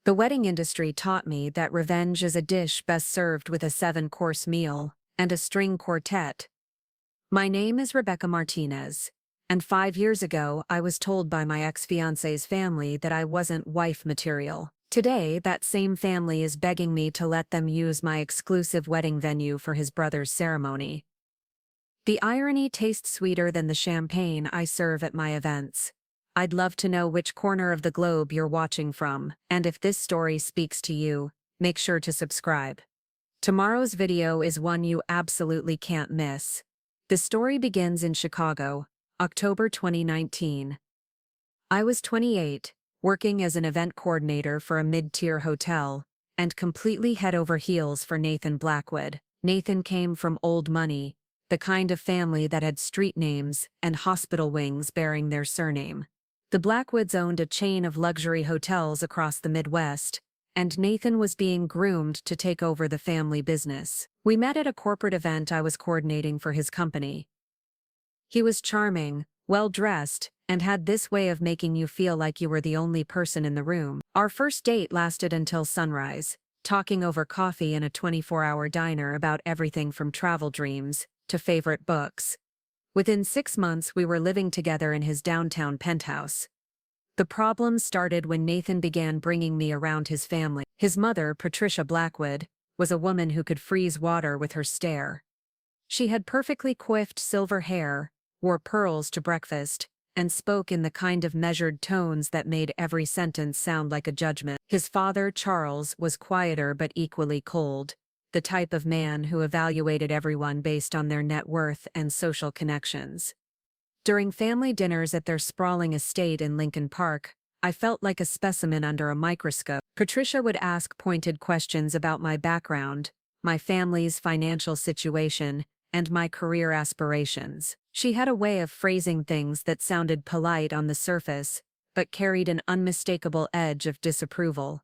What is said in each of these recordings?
The wedding industry taught me that revenge is a dish best served with a 7-course meal and a string quartet. My name is Rebecca Martinez, and 5 years ago I was told by my ex-fiance's family that I wasn't wife material. Today, that same family is begging me to let them use my exclusive wedding venue for his brother's ceremony. The irony tastes sweeter than the champagne I serve at my events. I'd love to know which corner of the globe you're watching from, and if this story speaks to you, make sure to subscribe. Tomorrow's video is one you absolutely can't miss. The story begins in Chicago, October 2019. I was 28, working as an event coordinator for a mid-tier hotel, and completely head over heels for Nathan Blackwood. Nathan came from old money, the kind of family that had street names and hospital wings bearing their surname. The Blackwoods owned a chain of luxury hotels across the Midwest, and Nathan was being groomed to take over the family business. We met at a corporate event I was coordinating for his company. He was charming, well-dressed, and had this way of making you feel like you were the only person in the room. Our first date lasted until sunrise, talking over coffee in a 24-hour diner about everything from travel dreams to favorite books. Within 6 months we were living together in his downtown penthouse. The problem started when Nathan began bringing me around his family. His mother, Patricia Blackwood, was a woman who could freeze water with her stare. She had perfectly coiffed silver hair, wore pearls to breakfast, and spoke in the kind of measured tones that made every sentence sound like a judgment. His father, Charles, was quieter but equally cold, the type of man who evaluated everyone based on their net worth and social connections. During family dinners at their sprawling estate in Lincoln Park, I felt like a specimen under a microscope. Patricia would ask pointed questions about my background, my family's financial situation, and my career aspirations. She had a way of phrasing things that sounded polite on the surface, but carried an unmistakable edge of disapproval.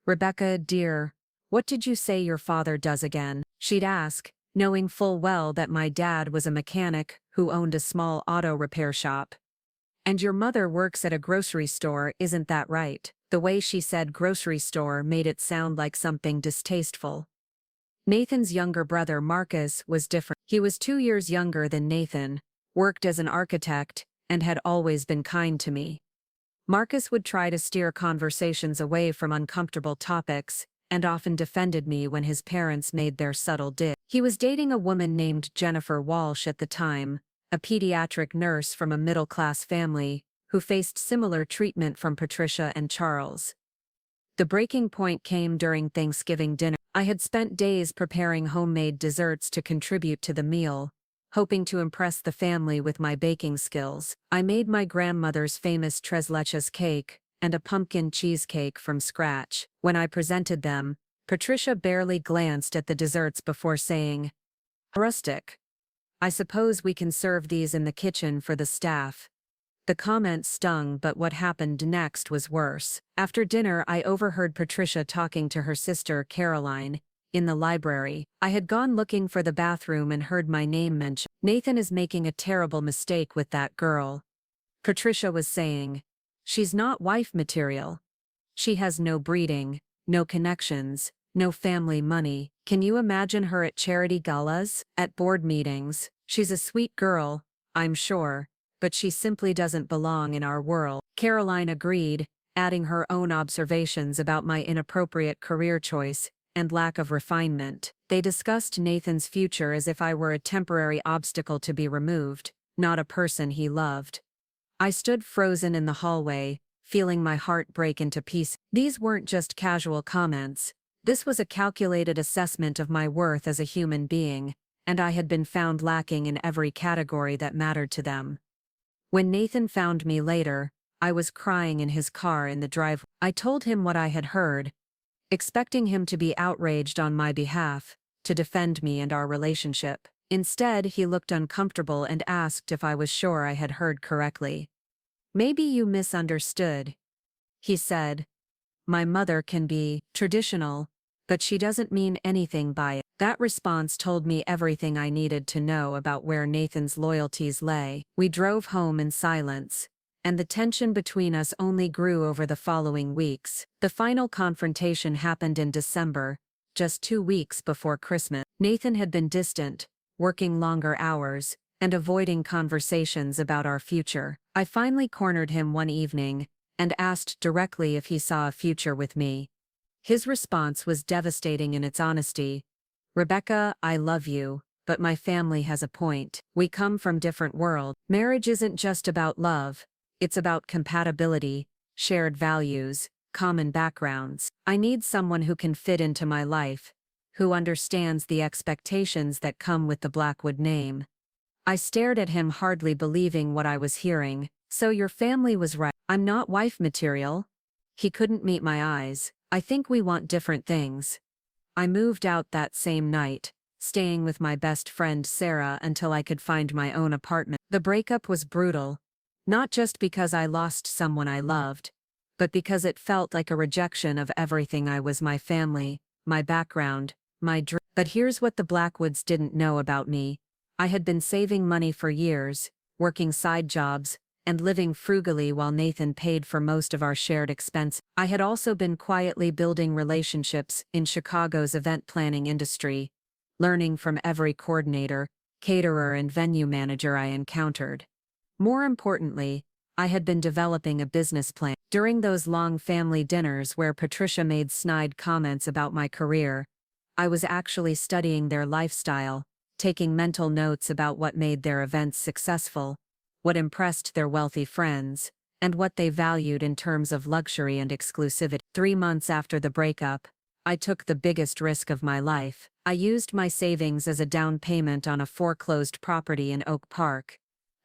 "Rebecca, dear, what did you say your father does again?" she'd ask, knowing full well that my dad was a mechanic who owned a small auto repair shop. "And your mother works at a grocery store, isn't that right?" The way she said grocery store made it sound like something distasteful. Nathan's younger brother Marcus was different. He was 2 years younger than Nathan, worked as an architect, and had always been kind to me. Marcus would try to steer conversations away from uncomfortable topics, and often defended me when his parents made their subtle dig. He was dating a woman named Jennifer Walsh at the time, a pediatric nurse from a middle-class family, who faced similar treatment from Patricia and Charles. The breaking point came during Thanksgiving dinner. I had spent days preparing homemade desserts to contribute to the meal, hoping to impress the family with my baking skills. I made my grandmother's famous tres leches cake and a pumpkin cheesecake from scratch. When I presented them, Patricia barely glanced at the desserts before saying, "Rustic. I suppose we can serve these in the kitchen for the staff." The comment stung, but what happened next was worse. After dinner, I overheard Patricia talking to her sister, Caroline, in the library. I had gone looking for the bathroom and heard my name mentioned. "Nathan is making a terrible mistake with that girl," Patricia was saying. "She's not wife material. She has no breeding, no connections, no family money. Can you imagine her at charity galas, at board meetings? She's a sweet girl, I'm sure, but she simply doesn't belong in our world." Caroline agreed, adding her own observations about my inappropriate career choice and lack of refinement. They discussed Nathan's future as if I were a temporary obstacle to be removed, not a person he loved. I stood frozen in the hallway, feeling my heart break into pieces. These weren't just casual comments. This was a calculated assessment of my worth as a human being, and I had been found lacking in every category that mattered to them. When Nathan found me later, I was crying in his car in the driveway. I told him what I had heard, expecting him to be outraged on my behalf, to defend me and our relationship. Instead, he looked uncomfortable and asked if I was sure I had heard correctly. "Maybe you misunderstood," he said. "My mother can be traditional, but she doesn't mean anything by it." That response told me everything I needed to know about where Nathan's loyalties lay. We drove home in silence, and the tension between us only grew over the following weeks. The final confrontation happened in December, just 2 weeks before Christmas. Nathan had been distant, working longer hours, and avoiding conversations about our future. I finally cornered him one evening and asked directly if he saw a future with me. His response was devastating in its honesty. "Rebecca, I love you, but my family has a point. We come from different worlds. Marriage isn't just about love, it's about compatibility, shared values, common backgrounds. I need someone who can fit into my life, who understands the expectations that come with the Blackwood name." I stared at him, hardly believing what I was hearing. "So your family was right. I'm not wife material?" He couldn't meet my eyes. "I think we want different things." I moved out that same night, staying with my best friend Sarah until I could find my own apartment. The breakup was brutal, not just because I lost someone I loved, but because it felt like a rejection of everything I was: my family, my background, my dream. But here's what the Blackwoods didn't know about me. I had been saving money for years, working side jobs, and living frugally while Nathan paid for most of our shared expenses. I had also been quietly building relationships in Chicago's event planning industry, learning from every coordinator, caterer, and venue manager I encountered. More importantly, I had been developing a business plan. During those long family dinners where Patricia made snide comments about my career, I was actually studying their lifestyle, taking mental notes about what made their events successful, what impressed their wealthy friends, and what they valued in terms of luxury and exclusivity. 3 months after the breakup, I took the biggest risk of my life. I used my savings as a down payment on a foreclosed property in Oak Park,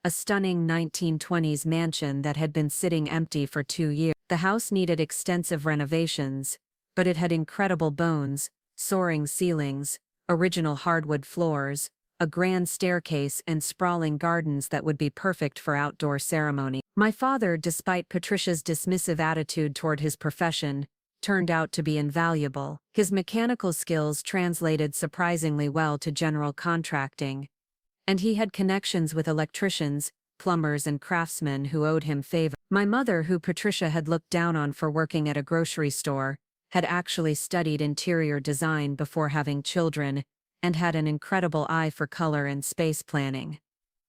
a stunning 1920s mansion that had been sitting empty for 2 years. The house needed extensive renovations, but it had incredible bones: soaring ceilings, original hardwood floors, a grand staircase, and sprawling gardens that would be perfect for outdoor ceremony. My father, despite Patricia's dismissive attitude toward his profession, turned out to be invaluable. His mechanical skills translated surprisingly well to general contracting, and he had connections with electricians, plumbers, and craftsmen who owed him favor. My mother, who Patricia had looked down on for working at a grocery store, had actually studied interior design before having children, and had an incredible eye for color and space planning.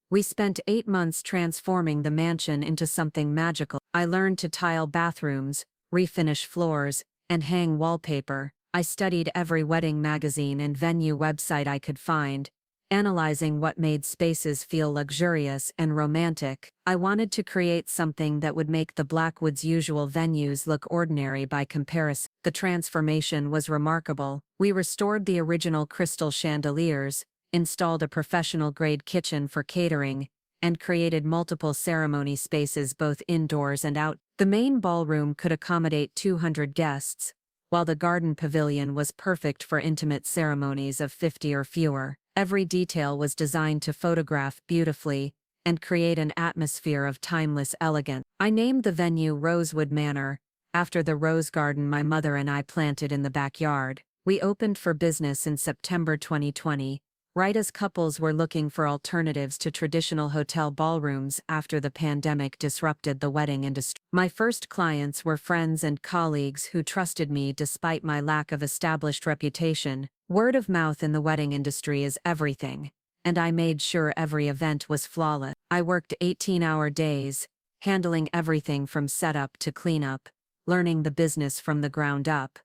We spent 8 months transforming the mansion into something magical. I learned to tile bathrooms, refinish floors, and hang wallpaper. I studied every wedding magazine and venue website I could find, analyzing what made spaces feel luxurious and romantic. I wanted to create something that would make the Blackwoods' usual venues look ordinary by comparison. The transformation was remarkable. We restored the original crystal chandeliers, installed a professional-grade kitchen for catering, and created multiple ceremony spaces both indoors and out. The main ballroom could accommodate 200 guests, while the garden pavilion was perfect for intimate ceremonies of 50 or fewer. Every detail was designed to photograph beautifully and create an atmosphere of timeless elegance. I named the venue Rosewood Manor, after the rose garden my mother and I planted in the backyard. We opened for business in September 2020, right as couples were looking for alternatives to traditional hotel ballrooms after the pandemic disrupted the wedding industry. My first clients were friends and colleagues who trusted me despite my lack of established reputation. Word of mouth in the wedding industry is everything, and I made sure every event was flawless. I worked 18-hour days, handling everything from setup to cleanup, learning the business from the ground up.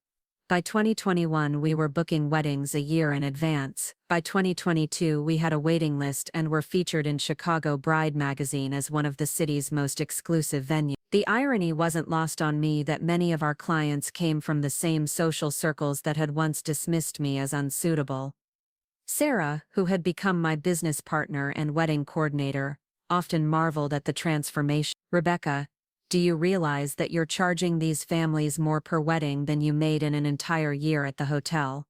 By 2021, we were booking weddings a year in advance. By 2022, we had a waiting list and were featured in Chicago Bride magazine as one of the city's most exclusive venues. The irony wasn't lost on me that many of our clients came from the same social circles that had once dismissed me as unsuitable. Sarah, who had become my business partner and wedding coordinator, often marveled at the transformation. "Rebecca, do you realize that you're charging these families more per wedding than you made in an entire year at the hotel?"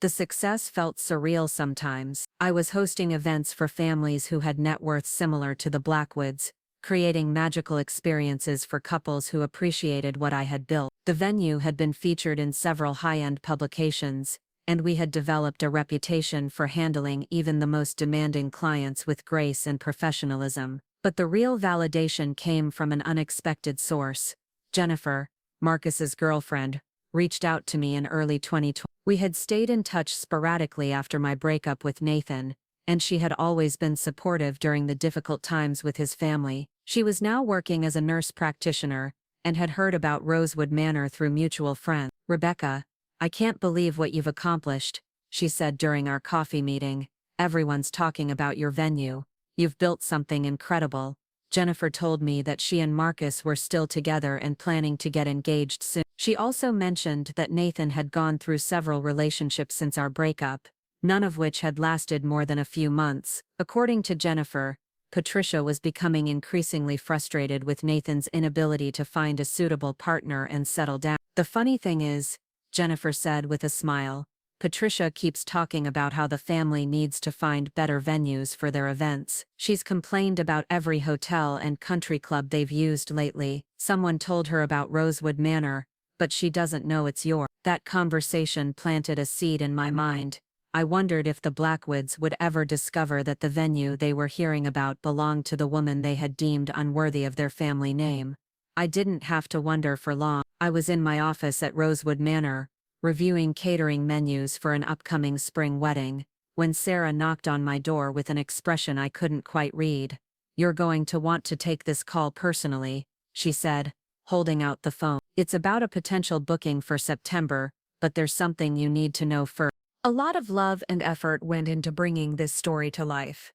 The success felt surreal sometimes. I was hosting events for families who had net worths similar to the Blackwoods, creating magical experiences for couples who appreciated what I had built. The venue had been featured in several high-end publications, and we had developed a reputation for handling even the most demanding clients with grace and professionalism. But the real validation came from an unexpected source. Jennifer, Marcus's girlfriend, reached out to me in early 2020. We had stayed in touch sporadically after my breakup with Nathan, and she had always been supportive during the difficult times with his family. She was now working as a nurse practitioner and had heard about Rosewood Manor through mutual friends. "Rebecca, I can't believe what you've accomplished," she said during our coffee meeting. "Everyone's talking about your venue. You've built something incredible." Jennifer told me that she and Marcus were still together and planning to get engaged soon. She also mentioned that Nathan had gone through several relationships since our breakup, none of which had lasted more than a few months. According to Jennifer, Patricia was becoming increasingly frustrated with Nathan's inability to find a suitable partner and settle down. "The funny thing is," Jennifer said with a smile, "Patricia keeps talking about how the family needs to find better venues for their events. She's complained about every hotel and country club they've used lately. Someone told her about Rosewood Manor, but she doesn't know it's yours." That conversation planted a seed in my mind. I wondered if the Blackwoods would ever discover that the venue they were hearing about belonged to the woman they had deemed unworthy of their family name. I didn't have to wonder for long. I was in my office at Rosewood Manor, reviewing catering menus for an upcoming spring wedding, when Sarah knocked on my door with an expression I couldn't quite read. "You're going to want to take this call personally," she said, holding out the phone. "It's about a potential booking for September, but there's something you need to know first." A lot of love and effort went into bringing this story to life.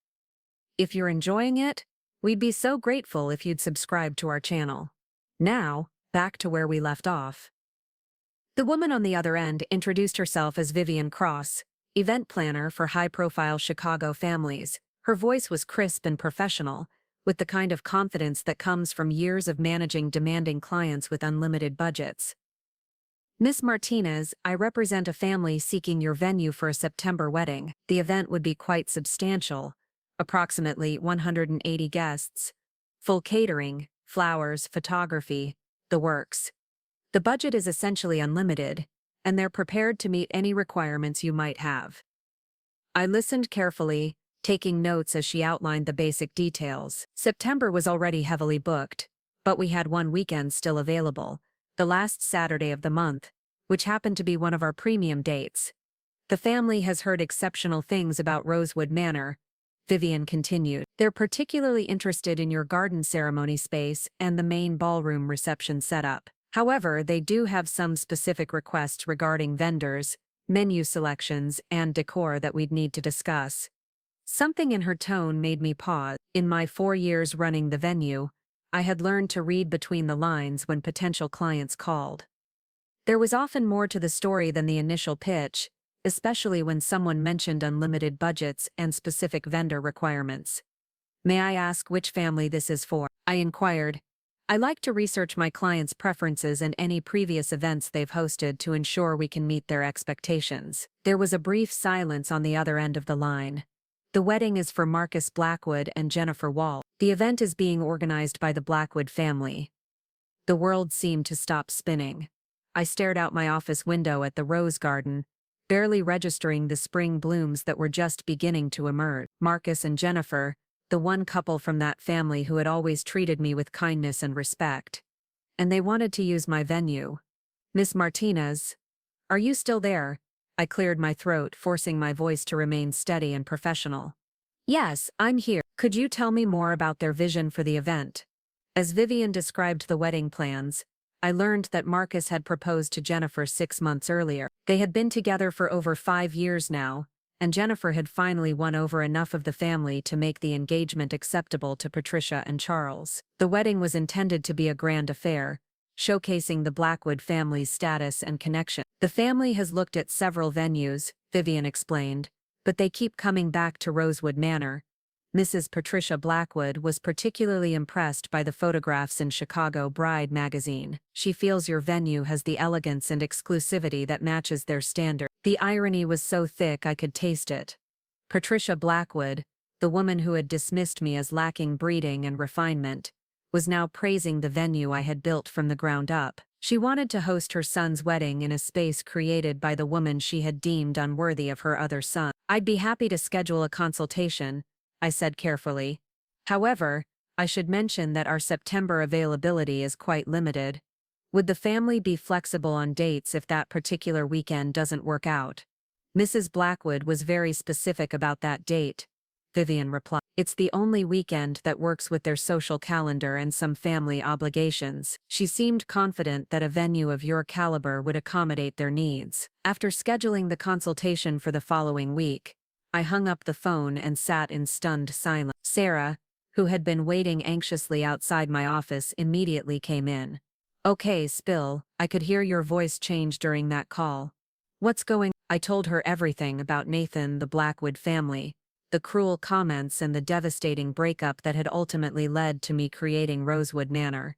If you're enjoying it, we'd be so grateful if you'd subscribe to our channel. Now, back to where we left off. The woman on the other end introduced herself as Vivian Cross, event planner for high-profile Chicago families. Her voice was crisp and professional, with the kind of confidence that comes from years of managing demanding clients with unlimited budgets. "Miss Martinez, I represent a family seeking your venue for a September wedding. The event would be quite substantial, approximately 180 guests. Full catering, flowers, photography, the works. The budget is essentially unlimited, and they're prepared to meet any requirements you might have." I listened carefully, taking notes as she outlined the basic details. September was already heavily booked, but we had one weekend still available, the last Saturday of the month, which happened to be one of our premium dates. "The family has heard exceptional things about Rosewood Manor," Vivian continued. "They're particularly interested in your garden ceremony space and the main ballroom reception setup. However, they do have some specific requests regarding vendors, menu selections, and decor that we'd need to discuss." Something in her tone made me pause. In my 4 years running the venue, I had learned to read between the lines when potential clients called. There was often more to the story than the initial pitch, especially when someone mentioned unlimited budgets and specific vendor requirements. "May I ask which family this is for?" I inquired. I like to research my clients' preferences and any previous events they've hosted to ensure we can meet their expectations. There was a brief silence on the other end of the line. "The wedding is for Marcus Blackwood and Jennifer Wall. The event is being organized by the Blackwood family." The world seemed to stop spinning. I stared out my office window at the rose garden, barely registering the spring blooms that were just beginning to emerge. Marcus and Jennifer, the one couple from that family who had always treated me with kindness and respect. And they wanted to use my venue. "Miss Martinez, are you still there?" I cleared my throat, forcing my voice to remain steady and professional. "Yes, I'm here. Could you tell me more about their vision for the event?" As Vivian described the wedding plans, I learned that Marcus had proposed to Jennifer 6 months earlier. They had been together for over 5 years now, and Jennifer had finally won over enough of the family to make the engagement acceptable to Patricia and Charles. The wedding was intended to be a grand affair, showcasing the Blackwood family's status and connection. "The family has looked at several venues," Vivian explained, "but they keep coming back to Rosewood Manor." Mrs. Patricia Blackwood was particularly impressed by the photographs in Chicago Bride magazine. "She feels your venue has the elegance and exclusivity that matches their standard." The irony was so thick I could taste it. Patricia Blackwood, the woman who had dismissed me as lacking breeding and refinement, was now praising the venue I had built from the ground up. She wanted to host her son's wedding in a space created by the woman she had deemed unworthy of her other son. "I'd be happy to schedule a consultation," I said carefully. "However, I should mention that our September availability is quite limited. Would the family be flexible on dates if that particular weekend doesn't work out? Mrs. Blackwood was very specific about that date. Vivian replied. It's the only weekend that works with their social calendar and some family obligations. She seemed confident that a venue of your caliber would accommodate their needs. After scheduling the consultation for the following week, I hung up the phone and sat in stunned silence. Sarah, who had been waiting anxiously outside my office, immediately came in. Okay, Spill, I could hear your voice change during that call. What's going on? I told her everything about Nathan, the Blackwood family, the cruel comments and the devastating breakup that had ultimately led to me creating Rosewood Manor.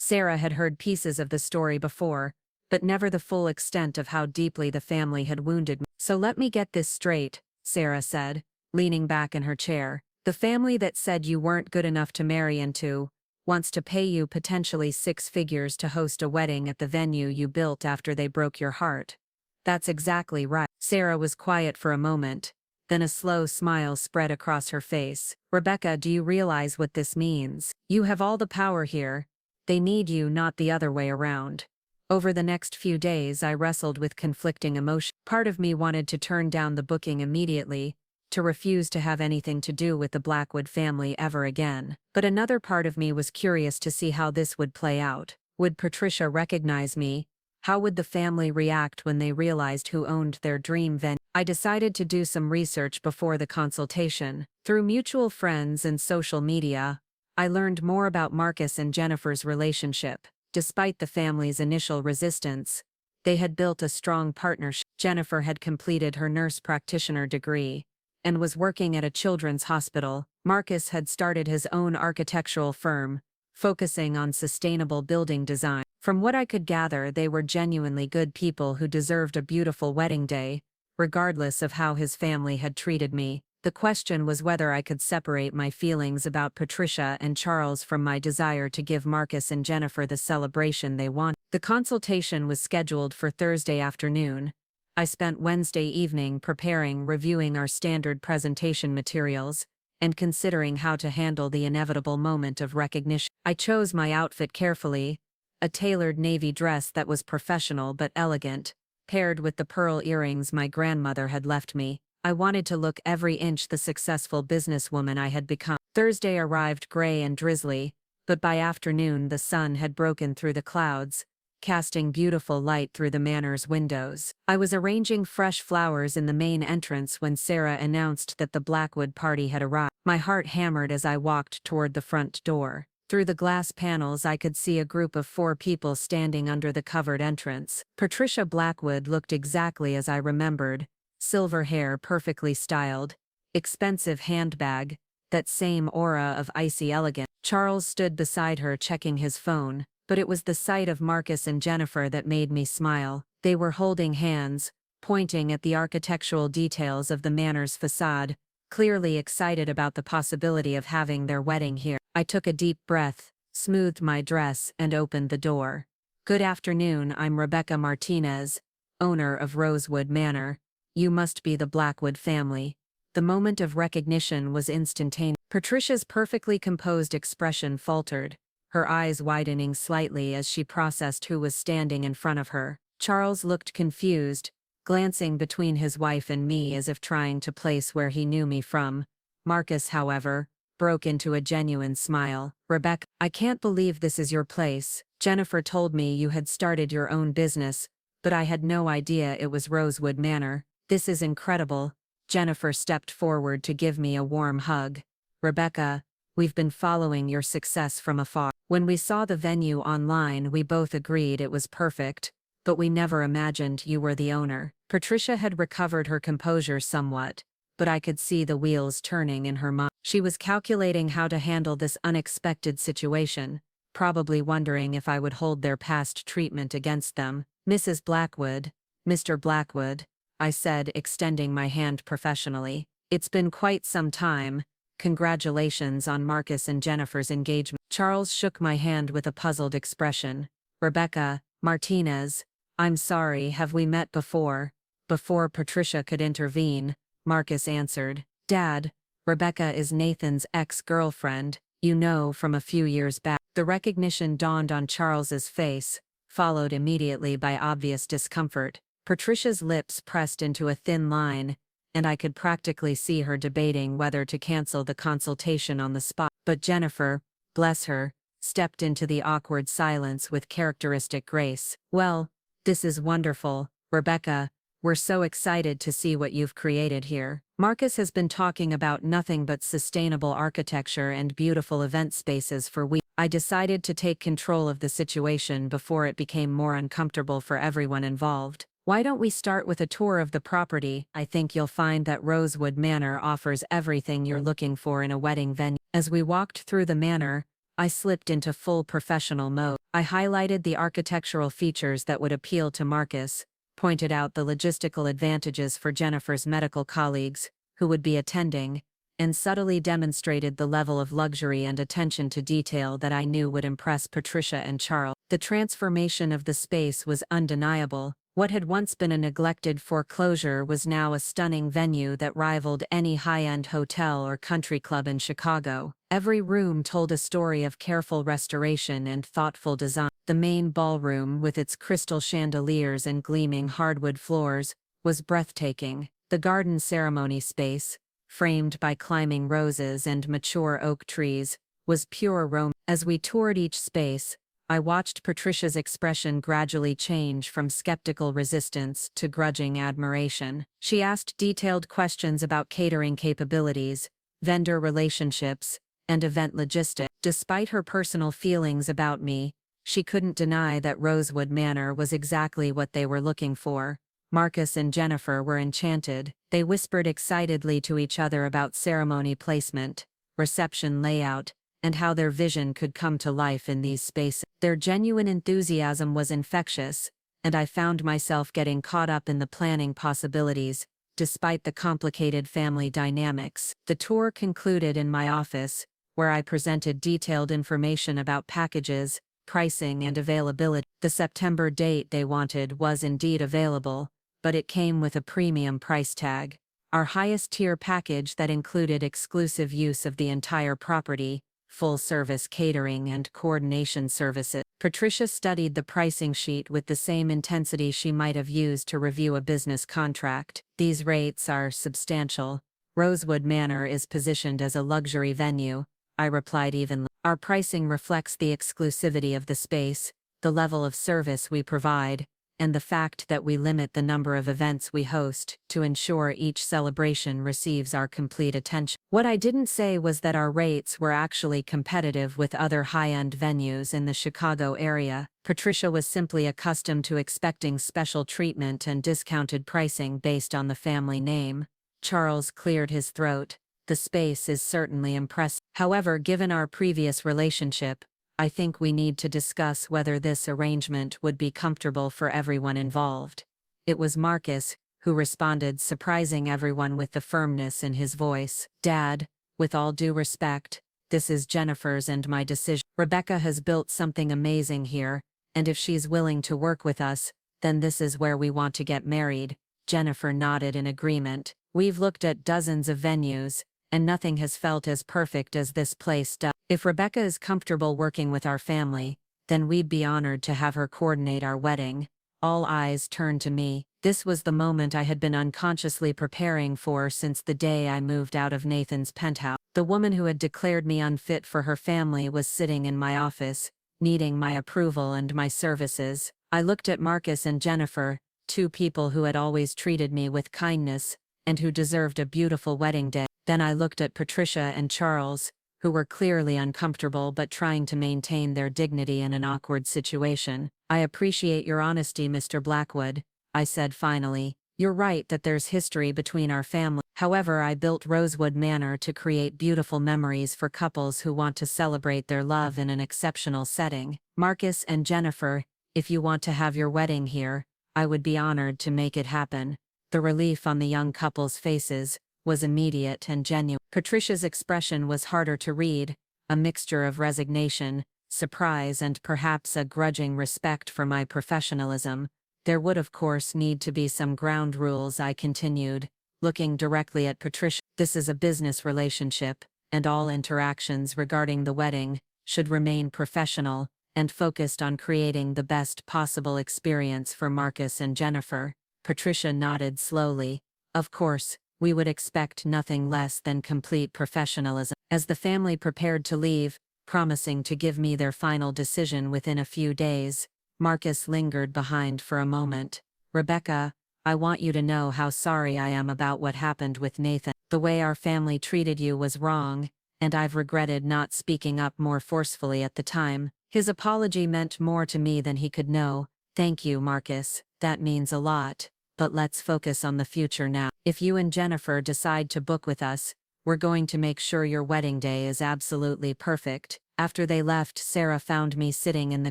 Sarah had heard pieces of the story before, but never the full extent of how deeply the family had wounded me. So let me get this straight, Sarah said, leaning back in her chair. The family that said you weren't good enough to marry into wants to pay you potentially 6 figures to host a wedding at the venue you built after they broke your heart. That's exactly right. Sarah was quiet for a moment. Then a slow smile spread across her face. Rebecca, do you realize what this means? You have all the power here. They need you, not the other way around. Over the next few days, I wrestled with conflicting emotions. Part of me wanted to turn down the booking immediately, to refuse to have anything to do with the Blackwood family ever again. But another part of me was curious to see how this would play out. Would Patricia recognize me? How would the family react when they realized who owned their dream venue? I decided to do some research before the consultation. Through mutual friends and social media, I learned more about Marcus and Jennifer's relationship. Despite the family's initial resistance, they had built a strong partnership. Jennifer had completed her nurse practitioner degree and was working at a children's hospital. Marcus had started his own architectural firm, focusing on sustainable building design. From what I could gather, they were genuinely good people who deserved a beautiful wedding day, regardless of how his family had treated me. The question was whether I could separate my feelings about Patricia and Charles from my desire to give Marcus and Jennifer the celebration they wanted. The consultation was scheduled for Thursday afternoon. I spent Wednesday evening preparing, reviewing our standard presentation materials, and considering how to handle the inevitable moment of recognition. I chose my outfit carefully, a tailored navy dress that was professional but elegant, paired with the pearl earrings my grandmother had left me. I wanted to look every inch the successful businesswoman I had become. Thursday arrived gray and drizzly, but by afternoon the sun had broken through the clouds, casting beautiful light through the manor's windows. I was arranging fresh flowers in the main entrance when Sarah announced that the Blackwood party had arrived. My heart hammered as I walked toward the front door. Through the glass panels I could see a group of 4 people standing under the covered entrance. Patricia Blackwood looked exactly as I remembered. Silver hair perfectly styled, expensive handbag, that same aura of icy elegance. Charles stood beside her checking his phone, but it was the sight of Marcus and Jennifer that made me smile. They were holding hands, pointing at the architectural details of the manor's facade, clearly excited about the possibility of having their wedding here. I took a deep breath, smoothed my dress, and opened the door. Good afternoon, I'm Rebecca Martinez, owner of Rosewood Manor. You must be the Blackwood family. The moment of recognition was instantaneous. Patricia's perfectly composed expression faltered, her eyes widening slightly as she processed who was standing in front of her. Charles looked confused, glancing between his wife and me as if trying to place where he knew me from. Marcus, however, broke into a genuine smile. Rebecca, I can't believe this is your place. Jennifer told me you had started your own business, but I had no idea it was Rosewood Manor. This is incredible. Jennifer stepped forward to give me a warm hug. Rebecca, we've been following your success from afar. When we saw the venue online, we both agreed it was perfect, but we never imagined you were the owner. Patricia had recovered her composure somewhat, but I could see the wheels turning in her mind. She was calculating how to handle this unexpected situation, probably wondering if I would hold their past treatment against them. Mrs. Blackwood, Mr. Blackwood, I said, extending my hand professionally. It's been quite some time. Congratulations on Marcus and Jennifer's engagement. Charles shook my hand with a puzzled expression. Rebecca Martinez, I'm sorry, have we met before? Before Patricia could intervene, Marcus answered. Dad, Rebecca is Nathan's ex-girlfriend. You know, from a few years back. The recognition dawned on Charles's face, followed immediately by obvious discomfort. Patricia's lips pressed into a thin line, and I could practically see her debating whether to cancel the consultation on the spot. But Jennifer, bless her, stepped into the awkward silence with characteristic grace. "Well, this is wonderful, Rebecca. We're so excited to see what you've created here." Marcus has been talking about nothing but sustainable architecture and beautiful event spaces for weeks. I decided to take control of the situation before it became more uncomfortable for everyone involved. "Why don't we start with a tour of the property? I think you'll find that Rosewood Manor offers everything you're looking for in a wedding venue." As we walked through the manor, I slipped into full professional mode. I highlighted the architectural features that would appeal to Marcus, pointed out the logistical advantages for Jennifer's medical colleagues, who would be attending, and subtly demonstrated the level of luxury and attention to detail that I knew would impress Patricia and Charles. The transformation of the space was undeniable. What had once been a neglected foreclosure was now a stunning venue that rivaled any high-end hotel or country club in Chicago. Every room told a story of careful restoration and thoughtful design. The main ballroom, with its crystal chandeliers and gleaming hardwood floors, was breathtaking. The garden ceremony space, framed by climbing roses and mature oak trees, was pure romance. As we toured each space, I watched Patricia's expression gradually change from skeptical resistance to grudging admiration. She asked detailed questions about catering capabilities, vendor relationships, and event logistics. Despite her personal feelings about me, she couldn't deny that Rosewood Manor was exactly what they were looking for. Marcus and Jennifer were enchanted. They whispered excitedly to each other about ceremony placement, reception layout, and how their vision could come to life in these spaces. Their genuine enthusiasm was infectious, and I found myself getting caught up in the planning possibilities, despite the complicated family dynamics. The tour concluded in my office, where I presented detailed information about packages, pricing, and availability. The September date they wanted was indeed available, but it came with a premium price tag. Our highest tier package that included exclusive use of the entire property, full-service catering and coordination services. Patricia studied the pricing sheet with the same intensity she might have used to review a business contract. "These rates are substantial. Rosewood Manor is positioned as a luxury venue," I replied evenly. "Our pricing reflects the exclusivity of the space, the level of service we provide, and the fact that we limit the number of events we host to ensure each celebration receives our complete attention." What I didn't say was that our rates were actually competitive with other high-end venues in the Chicago area. Patricia was simply accustomed to expecting special treatment and discounted pricing based on the family name. Charles cleared his throat. "The space is certainly impressive. However, given our previous relationship, I think we need to discuss whether this arrangement would be comfortable for everyone involved." It was Marcus who responded, surprising everyone with the firmness in his voice. "Dad, with all due respect, this is Jennifer's and my decision. Rebecca has built something amazing here, and if she's willing to work with us, then this is where we want to get married." Jennifer nodded in agreement. "We've looked at dozens of venues, and nothing has felt as perfect as this place does. If Rebecca is comfortable working with our family, then we'd be honored to have her coordinate our wedding." All eyes turned to me. This was the moment I had been unconsciously preparing for since the day I moved out of Nathan's penthouse. The woman who had declared me unfit for her family was sitting in my office, needing my approval and my services. I looked at Marcus and Jennifer, two people who had always treated me with kindness, and who deserved a beautiful wedding day. Then I looked at Patricia and Charles, who were clearly uncomfortable but trying to maintain their dignity in an awkward situation. "I appreciate your honesty, Mr. Blackwood," I said finally. "You're right that there's history between our families. However, I built Rosewood Manor to create beautiful memories for couples who want to celebrate their love in an exceptional setting. Marcus and Jennifer, if you want to have your wedding here, I would be honored to make it happen." The relief on the young couple's faces was immediate and genuine. Patricia's expression was harder to read, a mixture of resignation, surprise, and perhaps a grudging respect for my professionalism. "There would of course need to be some ground rules," I continued, looking directly at Patricia. "This is a business relationship, and all interactions regarding the wedding should remain professional and focused on creating the best possible experience for Marcus and Jennifer. Patricia nodded slowly. Of course, we would expect nothing less than complete professionalism. As the family prepared to leave, promising to give me their final decision within a few days, Marcus lingered behind for a moment. Rebecca, I want you to know how sorry I am about what happened with Nathan. The way our family treated you was wrong, and I've regretted not speaking up more forcefully at the time. His apology meant more to me than he could know. Thank you, Marcus, that means a lot, but let's focus on the future now. If you and Jennifer decide to book with us, we're going to make sure your wedding day is absolutely perfect. After they left, Sarah found me sitting in the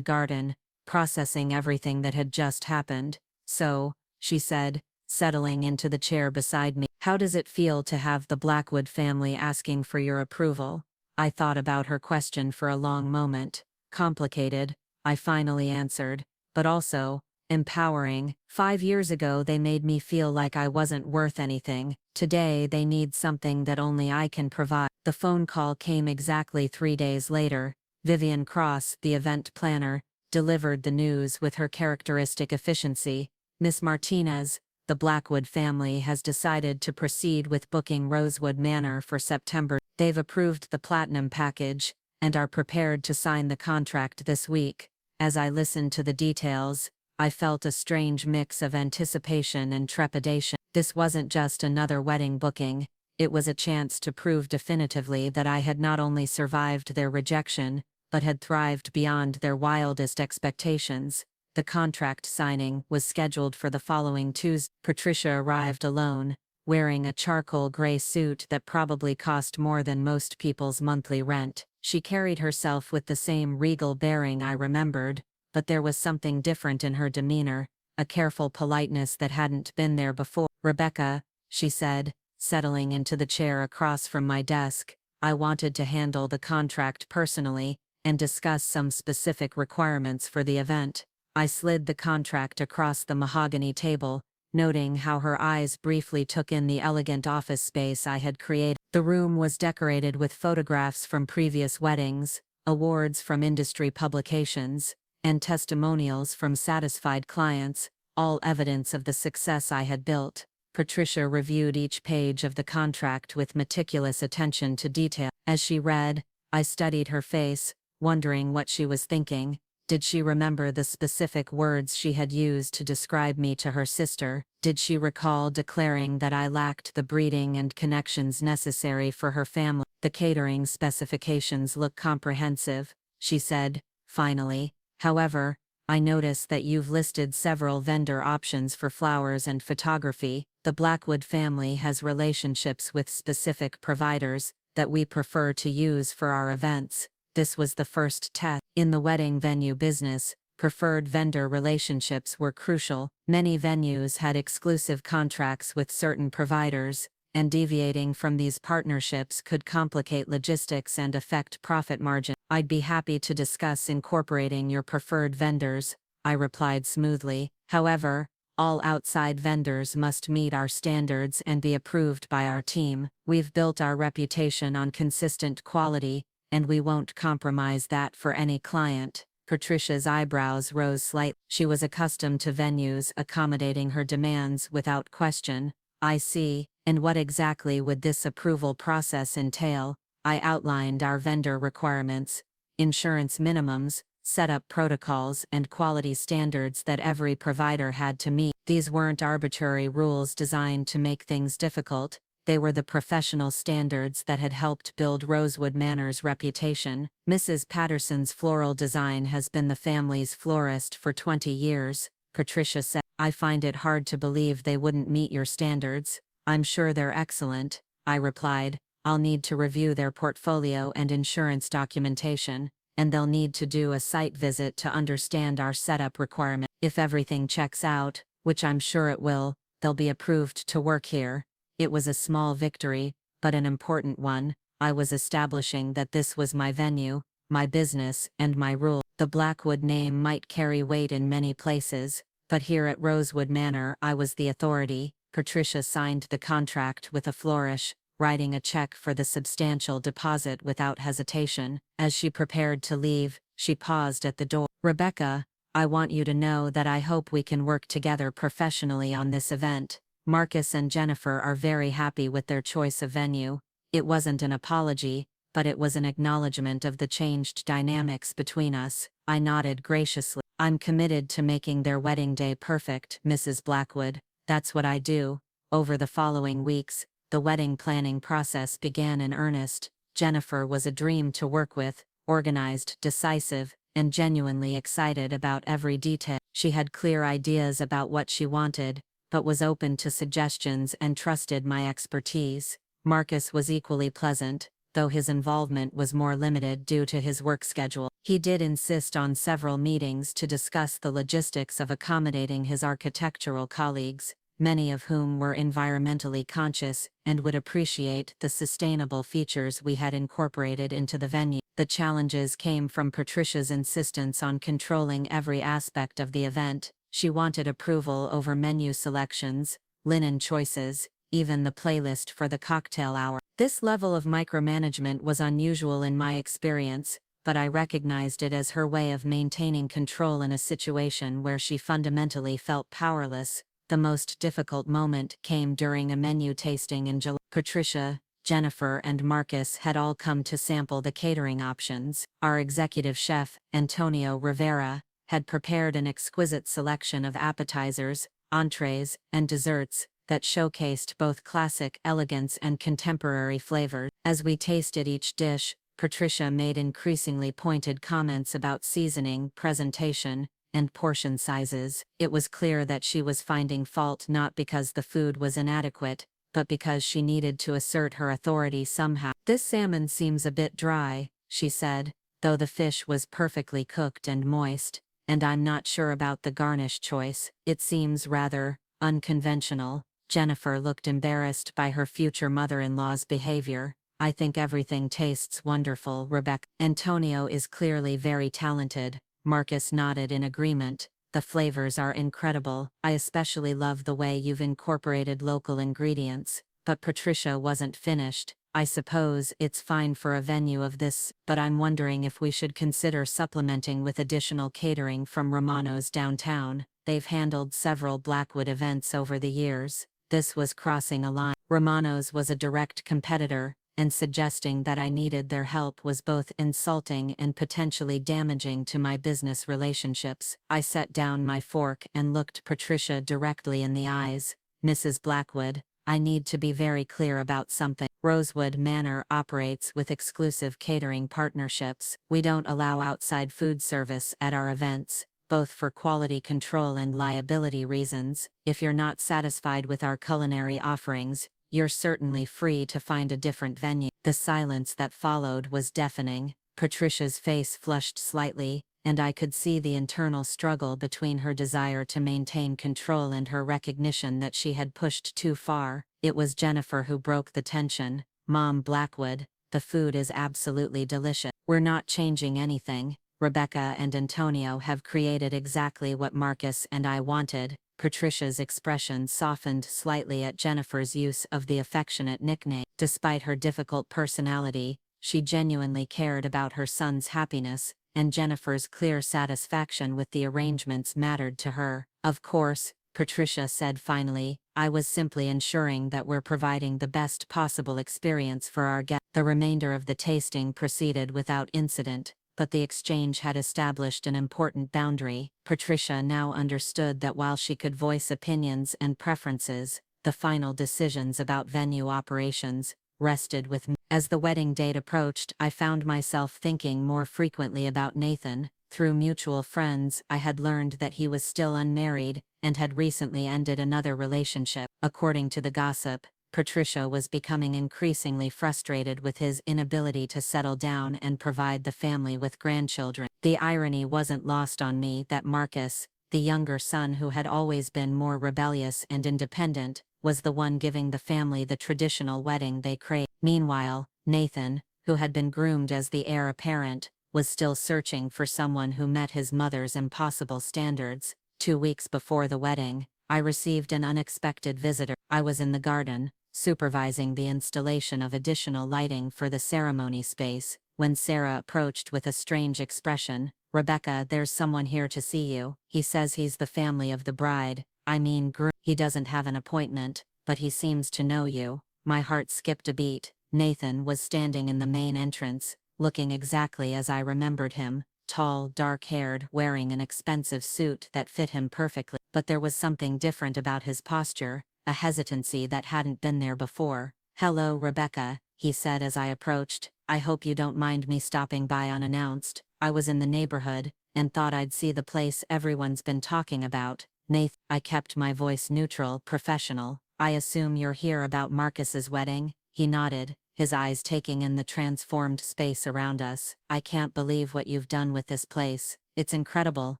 garden, processing everything that had just happened. So, she said, settling into the chair beside me, how does it feel to have the Blackwood family asking for your approval? I thought about her question for a long moment. Complicated, I finally answered, but also empowering. 5 years ago they made me feel like I wasn't worth anything. Today they need something that only I can provide. The phone call came exactly 3 days later. Vivian Cross, the event planner, delivered the news with her characteristic efficiency. Miss Martinez, the Blackwood family has decided to proceed with booking Rosewood Manor for September. They've approved the platinum package and are prepared to sign the contract this week. As I listened to the details, I felt a strange mix of anticipation and trepidation. This wasn't just another wedding booking, it was a chance to prove definitively that I had not only survived their rejection, but had thrived beyond their wildest expectations. The contract signing was scheduled for the following Tuesday. Patricia arrived alone, wearing a charcoal gray suit that probably cost more than most people's monthly rent. She carried herself with the same regal bearing I remembered, but there was something different in her demeanor, a careful politeness that hadn't been there before. Rebecca, she said, settling into the chair across from my desk, I wanted to handle the contract personally and discuss some specific requirements for the event. I slid the contract across the mahogany table, noting how her eyes briefly took in the elegant office space I had created. The room was decorated with photographs from previous weddings, awards from industry publications, and testimonials from satisfied clients, all evidence of the success I had built. Patricia reviewed each page of the contract with meticulous attention to detail. As she read, I studied her face, wondering what she was thinking. Did she remember the specific words she had used to describe me to her sister? Did she recall declaring that I lacked the breeding and connections necessary for her family? The catering specifications look comprehensive, she said, finally. However, I notice that you've listed several vendor options for flowers and photography. The Blackwood family has relationships with specific providers that we prefer to use for our events. This was the first test. In the wedding venue business, preferred vendor relationships were crucial. Many venues had exclusive contracts with certain providers, and deviating from these partnerships could complicate logistics and affect profit margin. I'd be happy to discuss incorporating your preferred vendors, I replied smoothly. However, all outside vendors must meet our standards and be approved by our team. We've built our reputation on consistent quality, and we won't compromise that for any client. Patricia's eyebrows rose slightly. She was accustomed to venues accommodating her demands without question. I see, and what exactly would this approval process entail? I outlined our vendor requirements, insurance minimums, setup protocols, and quality standards that every provider had to meet. These weren't arbitrary rules designed to make things difficult. They were the professional standards that had helped build Rosewood Manor's reputation. Mrs. Patterson's floral design has been the family's florist for 20 years, Patricia said. I find it hard to believe they wouldn't meet your standards. I'm sure they're excellent, I replied. I'll need to review their portfolio and insurance documentation, and they'll need to do a site visit to understand our setup requirements. If everything checks out, which I'm sure it will, they'll be approved to work here. It was a small victory, but an important one. I was establishing that this was my venue, my business, and my rule. The Blackwood name might carry weight in many places, but here at Rosewood Manor I was the authority. Patricia signed the contract with a flourish, writing a check for the substantial deposit without hesitation. As she prepared to leave, she paused at the door. "Rebecca, I want you to know that I hope we can work together professionally on this event. Marcus and Jennifer are very happy with their choice of venue." It wasn't an apology, but it was an acknowledgement of the changed dynamics between us. I nodded graciously. "I'm committed to making their wedding day perfect, Mrs. Blackwood. That's what I do." Over the following weeks, the wedding planning process began in earnest. Jennifer was a dream to work with, organized, decisive, and genuinely excited about every detail. She had clear ideas about what she wanted, but was open to suggestions and trusted my expertise. Marcus was equally pleasant, though his involvement was more limited due to his work schedule. He did insist on several meetings to discuss the logistics of accommodating his architectural colleagues, many of whom were environmentally conscious and would appreciate the sustainable features we had incorporated into the venue. The challenges came from Patricia's insistence on controlling every aspect of the event. She wanted approval over menu selections, linen choices, even the playlist for the cocktail hour. This level of micromanagement was unusual in my experience, but I recognized it as her way of maintaining control in a situation where she fundamentally felt powerless. The most difficult moment came during a menu tasting in July. Patricia, Jennifer, and Marcus had all come to sample the catering options. Our executive chef, Antonio Rivera, had prepared an exquisite selection of appetizers, entrees, and desserts that showcased both classic elegance and contemporary flavors. As we tasted each dish, Patricia made increasingly pointed comments about seasoning, presentation, and portion sizes. It was clear that she was finding fault not because the food was inadequate, but because she needed to assert her authority somehow. "This salmon seems a bit dry," she said, though the fish was perfectly cooked and moist, "and I'm not sure about the garnish choice. It seems rather unconventional." Jennifer looked embarrassed by her future mother-in-law's behavior. "I think everything tastes wonderful, Rebecca." "Antonio is clearly very talented." Marcus nodded in agreement. "The flavors are incredible. I especially love the way you've incorporated local ingredients." But Patricia wasn't finished. "I suppose it's fine for a venue of this, but I'm wondering if we should consider supplementing with additional catering from Romano's downtown. They've handled several Blackwood events over the years." This was crossing a line. Romano's was a direct competitor, and suggesting that I needed their help was both insulting and potentially damaging to my business relationships. I set down my fork and looked Patricia directly in the eyes. "Mrs. Blackwood, I need to be very clear about something. Rosewood Manor operates with exclusive catering partnerships. We don't allow outside food service at our events, both for quality control and liability reasons. If you're not satisfied with our culinary offerings, you're certainly free to find a different venue." The silence that followed was deafening. Patricia's face flushed slightly, and I could see the internal struggle between her desire to maintain control and her recognition that she had pushed too far. It was Jennifer who broke the tension. "Mom Blackwood, the food is absolutely delicious. We're not changing anything. Rebecca and Antonio have created exactly what Marcus and I wanted." Patricia's expression softened slightly at Jennifer's use of the affectionate nickname. Despite her difficult personality, she genuinely cared about her son's happiness, and Jennifer's clear satisfaction with the arrangements mattered to her. "Of course," Patricia said finally, "I was simply ensuring that we're providing the best possible experience for our guests." The remainder of the tasting proceeded without incident, but the exchange had established an important boundary. Patricia now understood that while she could voice opinions and preferences, the final decisions about venue operations rested with me. As the wedding date approached, I found myself thinking more frequently about Nathan. Through mutual friends, I had learned that he was still unmarried and had recently ended another relationship. According to the gossip, Patricia was becoming increasingly frustrated with his inability to settle down and provide the family with grandchildren. The irony wasn't lost on me that Marcus, the younger son who had always been more rebellious and independent, was the one giving the family the traditional wedding they craved. Meanwhile, Nathan, who had been groomed as the heir apparent, was still searching for someone who met his mother's impossible standards. 2 weeks before the wedding, I received an unexpected visitor. I was in the garden, supervising the installation of additional lighting for the ceremony space, when Sarah approached with a strange expression. "Rebecca, there's someone here to see you. He says he's the family of the bride. I mean groom. He doesn't have an appointment, but he seems to know you." My heart skipped a beat. Nathan was standing in the main entrance, looking exactly as I remembered him, tall, dark-haired, wearing an expensive suit that fit him perfectly. But there was something different about his posture, a hesitancy that hadn't been there before. "Hello, Rebecca," he said as I approached. "I hope you don't mind me stopping by unannounced. I was in the neighborhood, and thought I'd see the place everyone's been talking about." "Nath," I kept my voice neutral, professional. "I assume you're here about Marcus's wedding?" He nodded, his eyes taking in the transformed space around us. "I can't believe what you've done with this place. It's incredible,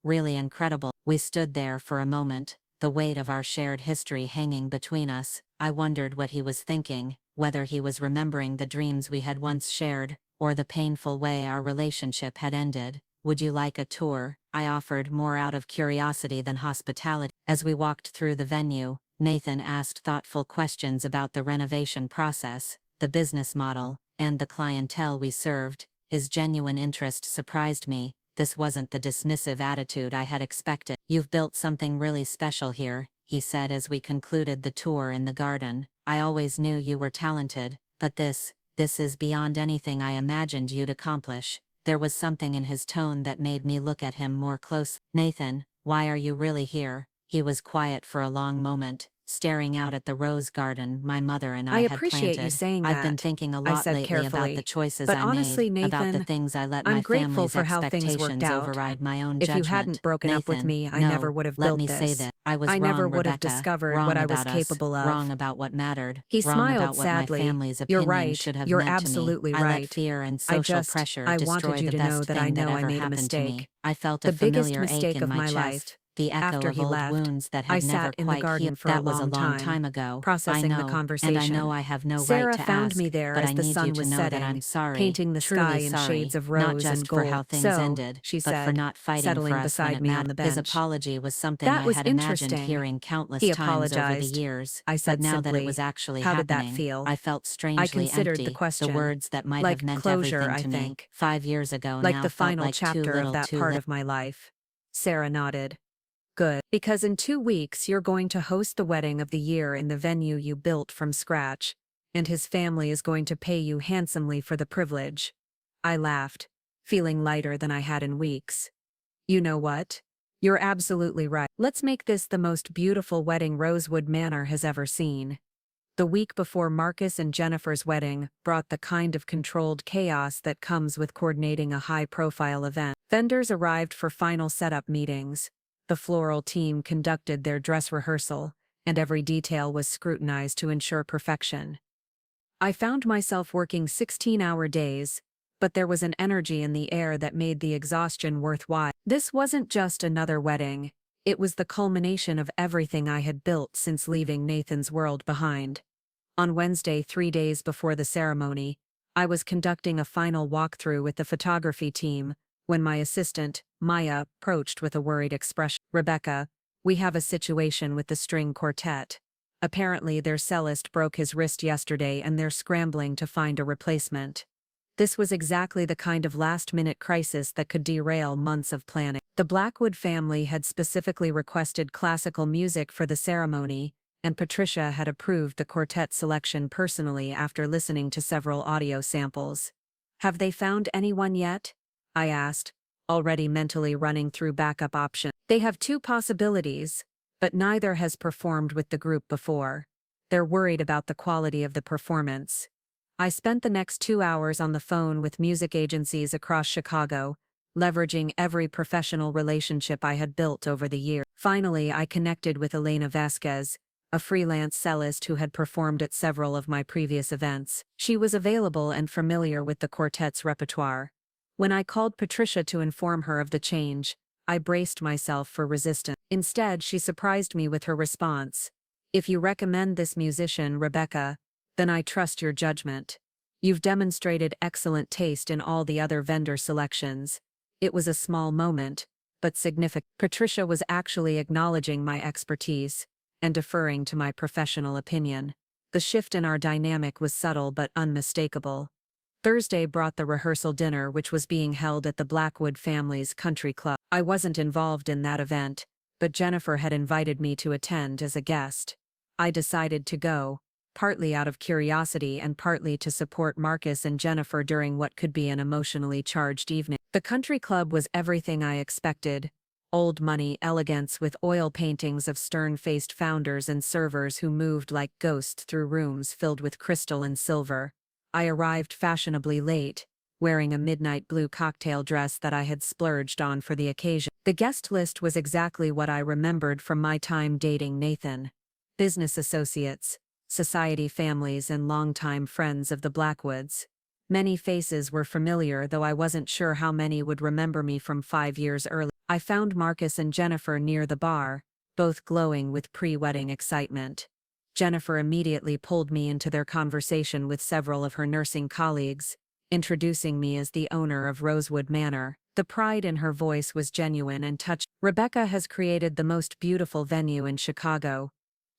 really incredible." We stood there for a moment, the weight of our shared history hanging between us. I wondered what he was thinking, whether he was remembering the dreams we had once shared, or the painful way our relationship had ended. "Would you like a tour?" I offered, more out of curiosity than hospitality. As we walked through the venue, Nathan asked thoughtful questions about the renovation process, the business model, and the clientele we served. His genuine interest surprised me. This wasn't the dismissive attitude I had expected. "You've built something really special here," he said as we concluded the tour in the garden. "I always knew you were talented, but this is beyond anything I imagined you'd accomplish." There was something in his tone that made me look at him more close. "Nathan, why are you really here?" He was quiet for a long moment, staring out at the rose garden my mother and I I had appreciate you planted. saying "I've been that," thinking a I lot said lately about carefully. the choices "But I honestly, made, about the Nathan, things I let I'm my grateful family's for how things worked expectations out. override my own If you judgment." hadn't broken up with "Nathan, me, I never no, would have let built me say this. that. I was I never wrong, would have Rebecca. discovered what Wrong I was about us, capable wrong of." about what mattered, He wrong smiled about what my sadly. family's "You're opinion right, should have you're meant to me. absolutely I let right. fear and social pressure I wanted destroy you the to know best that I thing that know I ever made a happened to me." mistake. I felt a The biggest familiar ache mistake in of my my chest, life. the echo After of he old left, wounds that I had never sat in the quite garden healed. for a That was a long long time, time ago. I processing the know, and I know conversation. I have no right Sarah to found me ask, there but as I the need you sun to was know that I'm setting, sorry, painting the sky truly in shades sorry, of not rose and just for how gold. things "So," ended, she but for said, not fighting for settling us when beside it me on mattered. the His bench. apology was something "That I was had imagined interesting." hearing countless He times over the apologized. years, I but said now that it was simply, actually "How did that happening, feel?" I felt I strangely considered the empty. The question. words that might have Like meant closure, everything I to me think. 5 years ago Like now the felt final like too chapter of little that too part late. of my life. Sarah nodded. "Good. Because in 2 weeks you're going to host the wedding of the year in the venue you built from scratch, and his family is going to pay you handsomely for the privilege." I laughed, feeling lighter than I had in weeks. "You know what? You're absolutely right. Let's make this the most beautiful wedding Rosewood Manor has ever seen." The week before Marcus and Jennifer's wedding brought the kind of controlled chaos that comes with coordinating a high-profile event. Vendors arrived for final setup meetings. The floral team conducted their dress rehearsal, and every detail was scrutinized to ensure perfection. I found myself working 16-hour days, but there was an energy in the air that made the exhaustion worthwhile. This wasn't just another wedding. It was the culmination of everything I had built since leaving Nathan's world behind. On Wednesday, 3 days before the ceremony, I was conducting a final walkthrough with the photography team when my assistant, Maya, approached with a worried expression. "Rebecca, we have a situation with the string quartet. Apparently their cellist broke his wrist yesterday and they're scrambling to find a replacement." This was exactly the kind of last-minute crisis that could derail months of planning. The Blackwood family had specifically requested classical music for the ceremony, and Patricia had approved the quartet selection personally after listening to several audio samples. "Have they found anyone yet?" I asked, already mentally running through backup options. "They have two possibilities, but neither has performed with the group before. They're worried about the quality of the performance." I spent the next 2 hours on the phone with music agencies across Chicago, leveraging every professional relationship I had built over the year. Finally, I connected with Elena Vasquez, a freelance cellist who had performed at several of my previous events. She was available and familiar with the quartet's repertoire. When I called Patricia to inform her of the change, I braced myself for resistance. Instead, she surprised me with her response. "If you recommend this musician, Rebecca, then I trust your judgment. You've demonstrated excellent taste in all the other vendor selections." It was a small moment, but significant. Patricia was actually acknowledging my expertise and deferring to my professional opinion. The shift in our dynamic was subtle but unmistakable. Thursday brought the rehearsal dinner, which was being held at the Blackwood family's country club. I wasn't involved in that event, but Jennifer had invited me to attend as a guest. I decided to go, partly out of curiosity and partly to support Marcus and Jennifer during what could be an emotionally charged evening. The country club was everything I expected. Old money elegance with oil paintings of stern-faced founders and servers who moved like ghosts through rooms filled with crystal and silver. I arrived fashionably late, wearing a midnight blue cocktail dress that I had splurged on for the occasion. The guest list was exactly what I remembered from my time dating Nathan. Business associates, society families, and longtime friends of the Blackwoods. Many faces were familiar, though I wasn't sure how many would remember me from 5 years earlier. I found Marcus and Jennifer near the bar, both glowing with pre-wedding excitement. Jennifer immediately pulled me into their conversation with several of her nursing colleagues, introducing me as the owner of Rosewood Manor. The pride in her voice was genuine and touching. "Rebecca has created the most beautiful venue in Chicago,"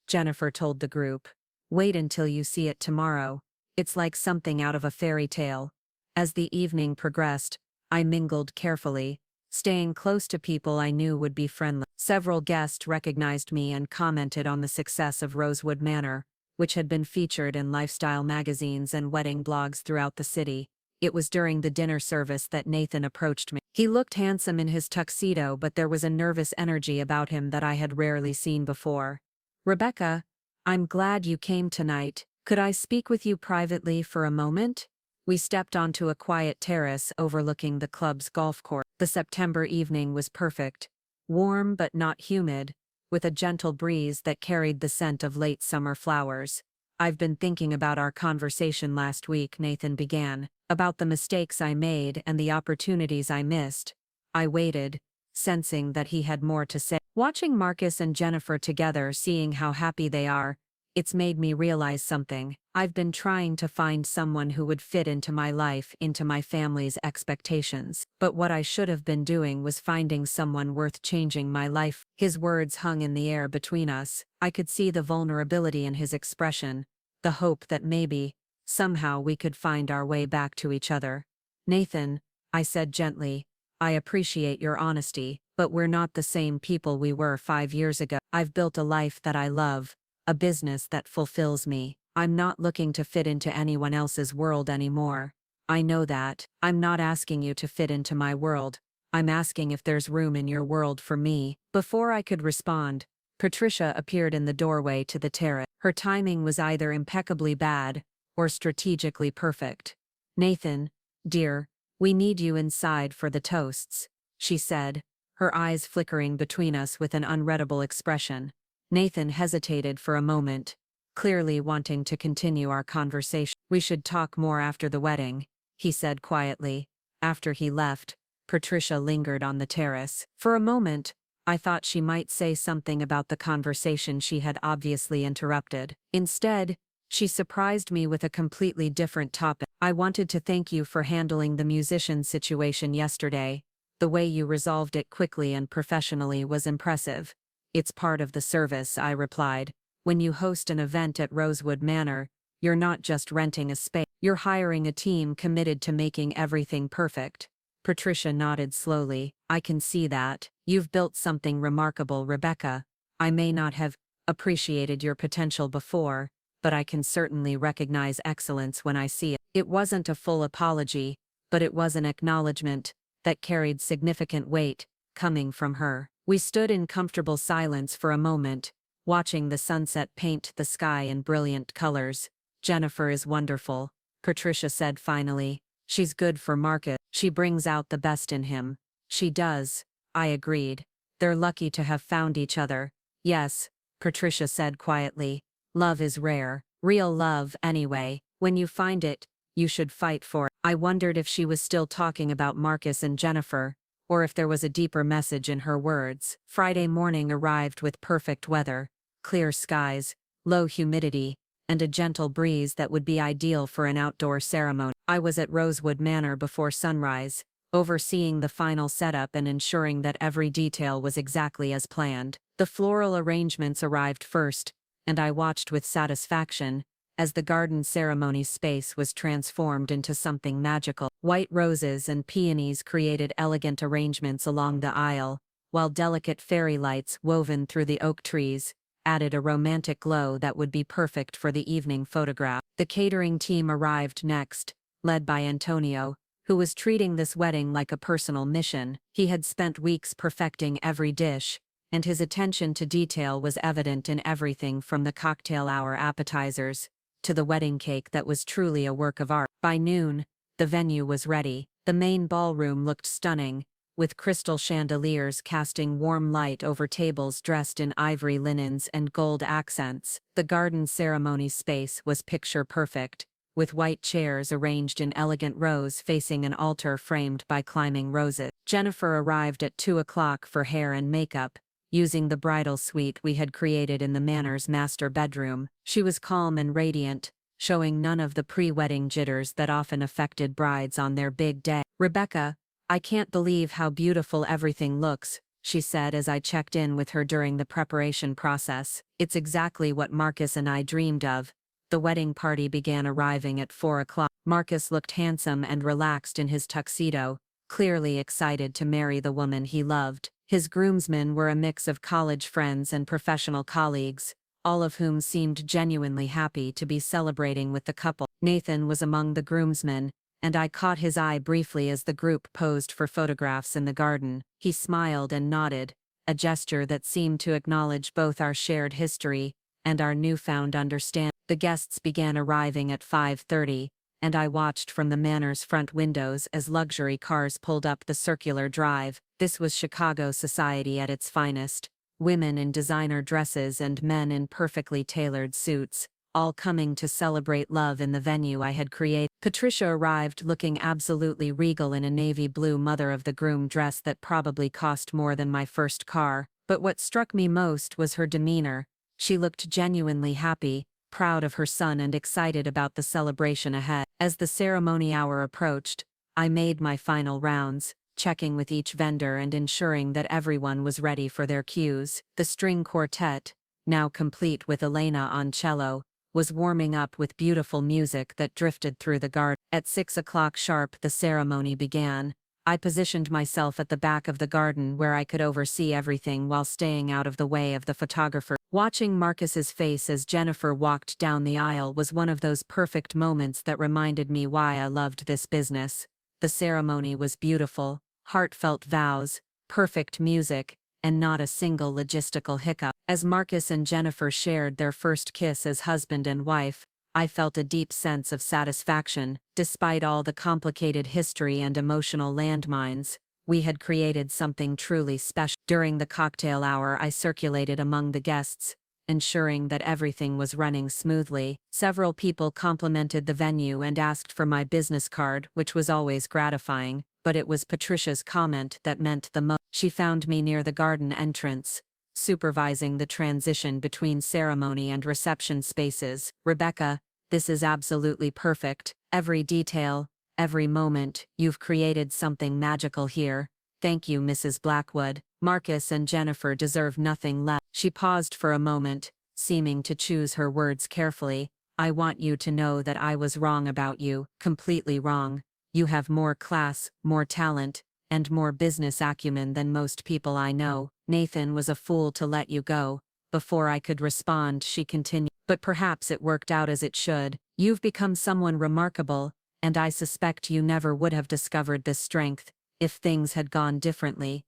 Jennifer told the group. "Wait until you see it tomorrow. It's like something out of a fairy tale." As the evening progressed, I mingled carefully, staying close to people I knew would be friendly. Several guests recognized me and commented on the success of Rosewood Manor, which had been featured in lifestyle magazines and wedding blogs throughout the city. It was during the dinner service that Nathan approached me. He looked handsome in his tuxedo, but there was a nervous energy about him that I had rarely seen before. "Rebecca, I'm glad you came tonight. Could I speak with you privately for a moment?" We stepped onto a quiet terrace overlooking the club's golf course. The September evening was perfect, warm but not humid, with a gentle breeze that carried the scent of late summer flowers. "I've been thinking about our conversation last week," Nathan began, "about the mistakes I made and the opportunities I missed." I waited, sensing that he had more to say. Watching Marcus and Jennifer together, seeing how happy they are, it's made me realize something. I've been trying to find someone who would fit into my life, into my family's expectations. But what I should have been doing was finding someone worth changing my life. His words hung in the air between us. I could see the vulnerability in his expression, the hope that maybe, somehow we could find our way back to each other. "Nathan," I said gently, "I appreciate your honesty, but we're not the same people we were 5 years ago. I've built a life that I love, a business that fulfills me. I'm not looking to fit into anyone else's world anymore. I know that. I'm not asking you to fit into my world. I'm asking if there's room in your world for me." Before I could respond, Patricia appeared in the doorway to the terrace. Her timing was either impeccably bad or strategically perfect. "Nathan, dear, we need you inside for the toasts," she said, her eyes flickering between us with an unreadable expression. Nathan hesitated for a moment, clearly wanting to continue our conversation. "We should talk more after the wedding," he said quietly. After he left, Patricia lingered on the terrace. For a moment, I thought she might say something about the conversation she had obviously interrupted. Instead, she surprised me with a completely different topic. "I wanted to thank you for handling the musician situation yesterday. The way you resolved it quickly and professionally was impressive." "It's part of the service," I replied. "When you host an event at Rosewood Manor, you're not just renting a space. You're hiring a team committed to making everything perfect." Patricia nodded slowly. "I can see that. You've built something remarkable, Rebecca. I may not have appreciated your potential before, but I can certainly recognize excellence when I see it." It wasn't a full apology, but it was an acknowledgement that carried significant weight, coming from her. We stood in comfortable silence for a moment, watching the sunset paint the sky in brilliant colors. "Jennifer is wonderful," Patricia said finally. "She's good for Marcus. She brings out the best in him." "She does," I agreed. "They're lucky to have found each other." "Yes," Patricia said quietly. "Love is rare. Real love, anyway. When you find it, you should fight for it." I wondered if she was still talking about Marcus and Jennifer, or if there was a deeper message in her words. Friday morning arrived with perfect weather, clear skies, low humidity, and a gentle breeze that would be ideal for an outdoor ceremony. I was at Rosewood Manor before sunrise, overseeing the final setup and ensuring that every detail was exactly as planned. The floral arrangements arrived first, and I watched with satisfaction as the garden ceremony space was transformed into something magical. White roses and peonies created elegant arrangements along the aisle, while delicate fairy lights woven through the oak trees added a romantic glow that would be perfect for the evening photograph. The catering team arrived next, led by Antonio, who was treating this wedding like a personal mission. He had spent weeks perfecting every dish, and his attention to detail was evident in everything from the cocktail hour appetizers to the wedding cake that was truly a work of art. By noon, the venue was ready. The main ballroom looked stunning, with crystal chandeliers casting warm light over tables dressed in ivory linens and gold accents. The garden ceremony space was picture perfect, with white chairs arranged in elegant rows facing an altar framed by climbing roses. Jennifer arrived at 2 o'clock for hair and makeup, using the bridal suite we had created in the Manor's master bedroom. She was calm and radiant, showing none of the pre-wedding jitters that often affected brides on their big day. "Rebecca, I can't believe how beautiful everything looks," she said as I checked in with her during the preparation process. "It's exactly what Marcus and I dreamed of." The wedding party began arriving at 4 o'clock. Marcus looked handsome and relaxed in his tuxedo, clearly excited to marry the woman he loved. His groomsmen were a mix of college friends and professional colleagues, all of whom seemed genuinely happy to be celebrating with the couple. Nathan was among the groomsmen, and I caught his eye briefly as the group posed for photographs in the garden. He smiled and nodded, a gesture that seemed to acknowledge both our shared history and our newfound understanding. The guests began arriving at 5:30, and I watched from the Manor's front windows as luxury cars pulled up the circular drive. This was Chicago society at its finest, women in designer dresses and men in perfectly tailored suits, all coming to celebrate love in the venue I had created. Patricia arrived looking absolutely regal in a navy blue mother-of-the-groom dress that probably cost more than my first car, but what struck me most was her demeanor. She looked genuinely happy, proud of her son and excited about the celebration ahead. As the ceremony hour approached, I made my final rounds, checking with each vendor and ensuring that everyone was ready for their cues. The string quartet, now complete with Elena on cello, was warming up with beautiful music that drifted through the garden. At 6 o'clock sharp the ceremony began. I positioned myself at the back of the garden where I could oversee everything while staying out of the way of the photographer. Watching Marcus's face as Jennifer walked down the aisle was one of those perfect moments that reminded me why I loved this business. The ceremony was beautiful, heartfelt vows, perfect music, and not a single logistical hiccup. As Marcus and Jennifer shared their first kiss as husband and wife, I felt a deep sense of satisfaction. Despite all the complicated history and emotional landmines, we had created something truly special. During the cocktail hour, I circulated among the guests, ensuring that everything was running smoothly. Several people complimented the venue and asked for my business card, which was always gratifying, but it was Patricia's comment that meant the most. She found me near the garden entrance, supervising the transition between ceremony and reception spaces. "Rebecca, this is absolutely perfect. Every detail, every moment, you've created something magical here. Thank you, Mrs. Blackwood. Marcus and Jennifer deserve nothing less." She paused for a moment, seeming to choose her words carefully. "I want you to know that I was wrong about you, completely wrong. You have more class, more talent, and more business acumen than most people I know. Nathan was a fool to let you go." Before I could respond, she continued, "But perhaps it worked out as it should. You've become someone remarkable, and I suspect you never would have discovered this strength if things had gone differently."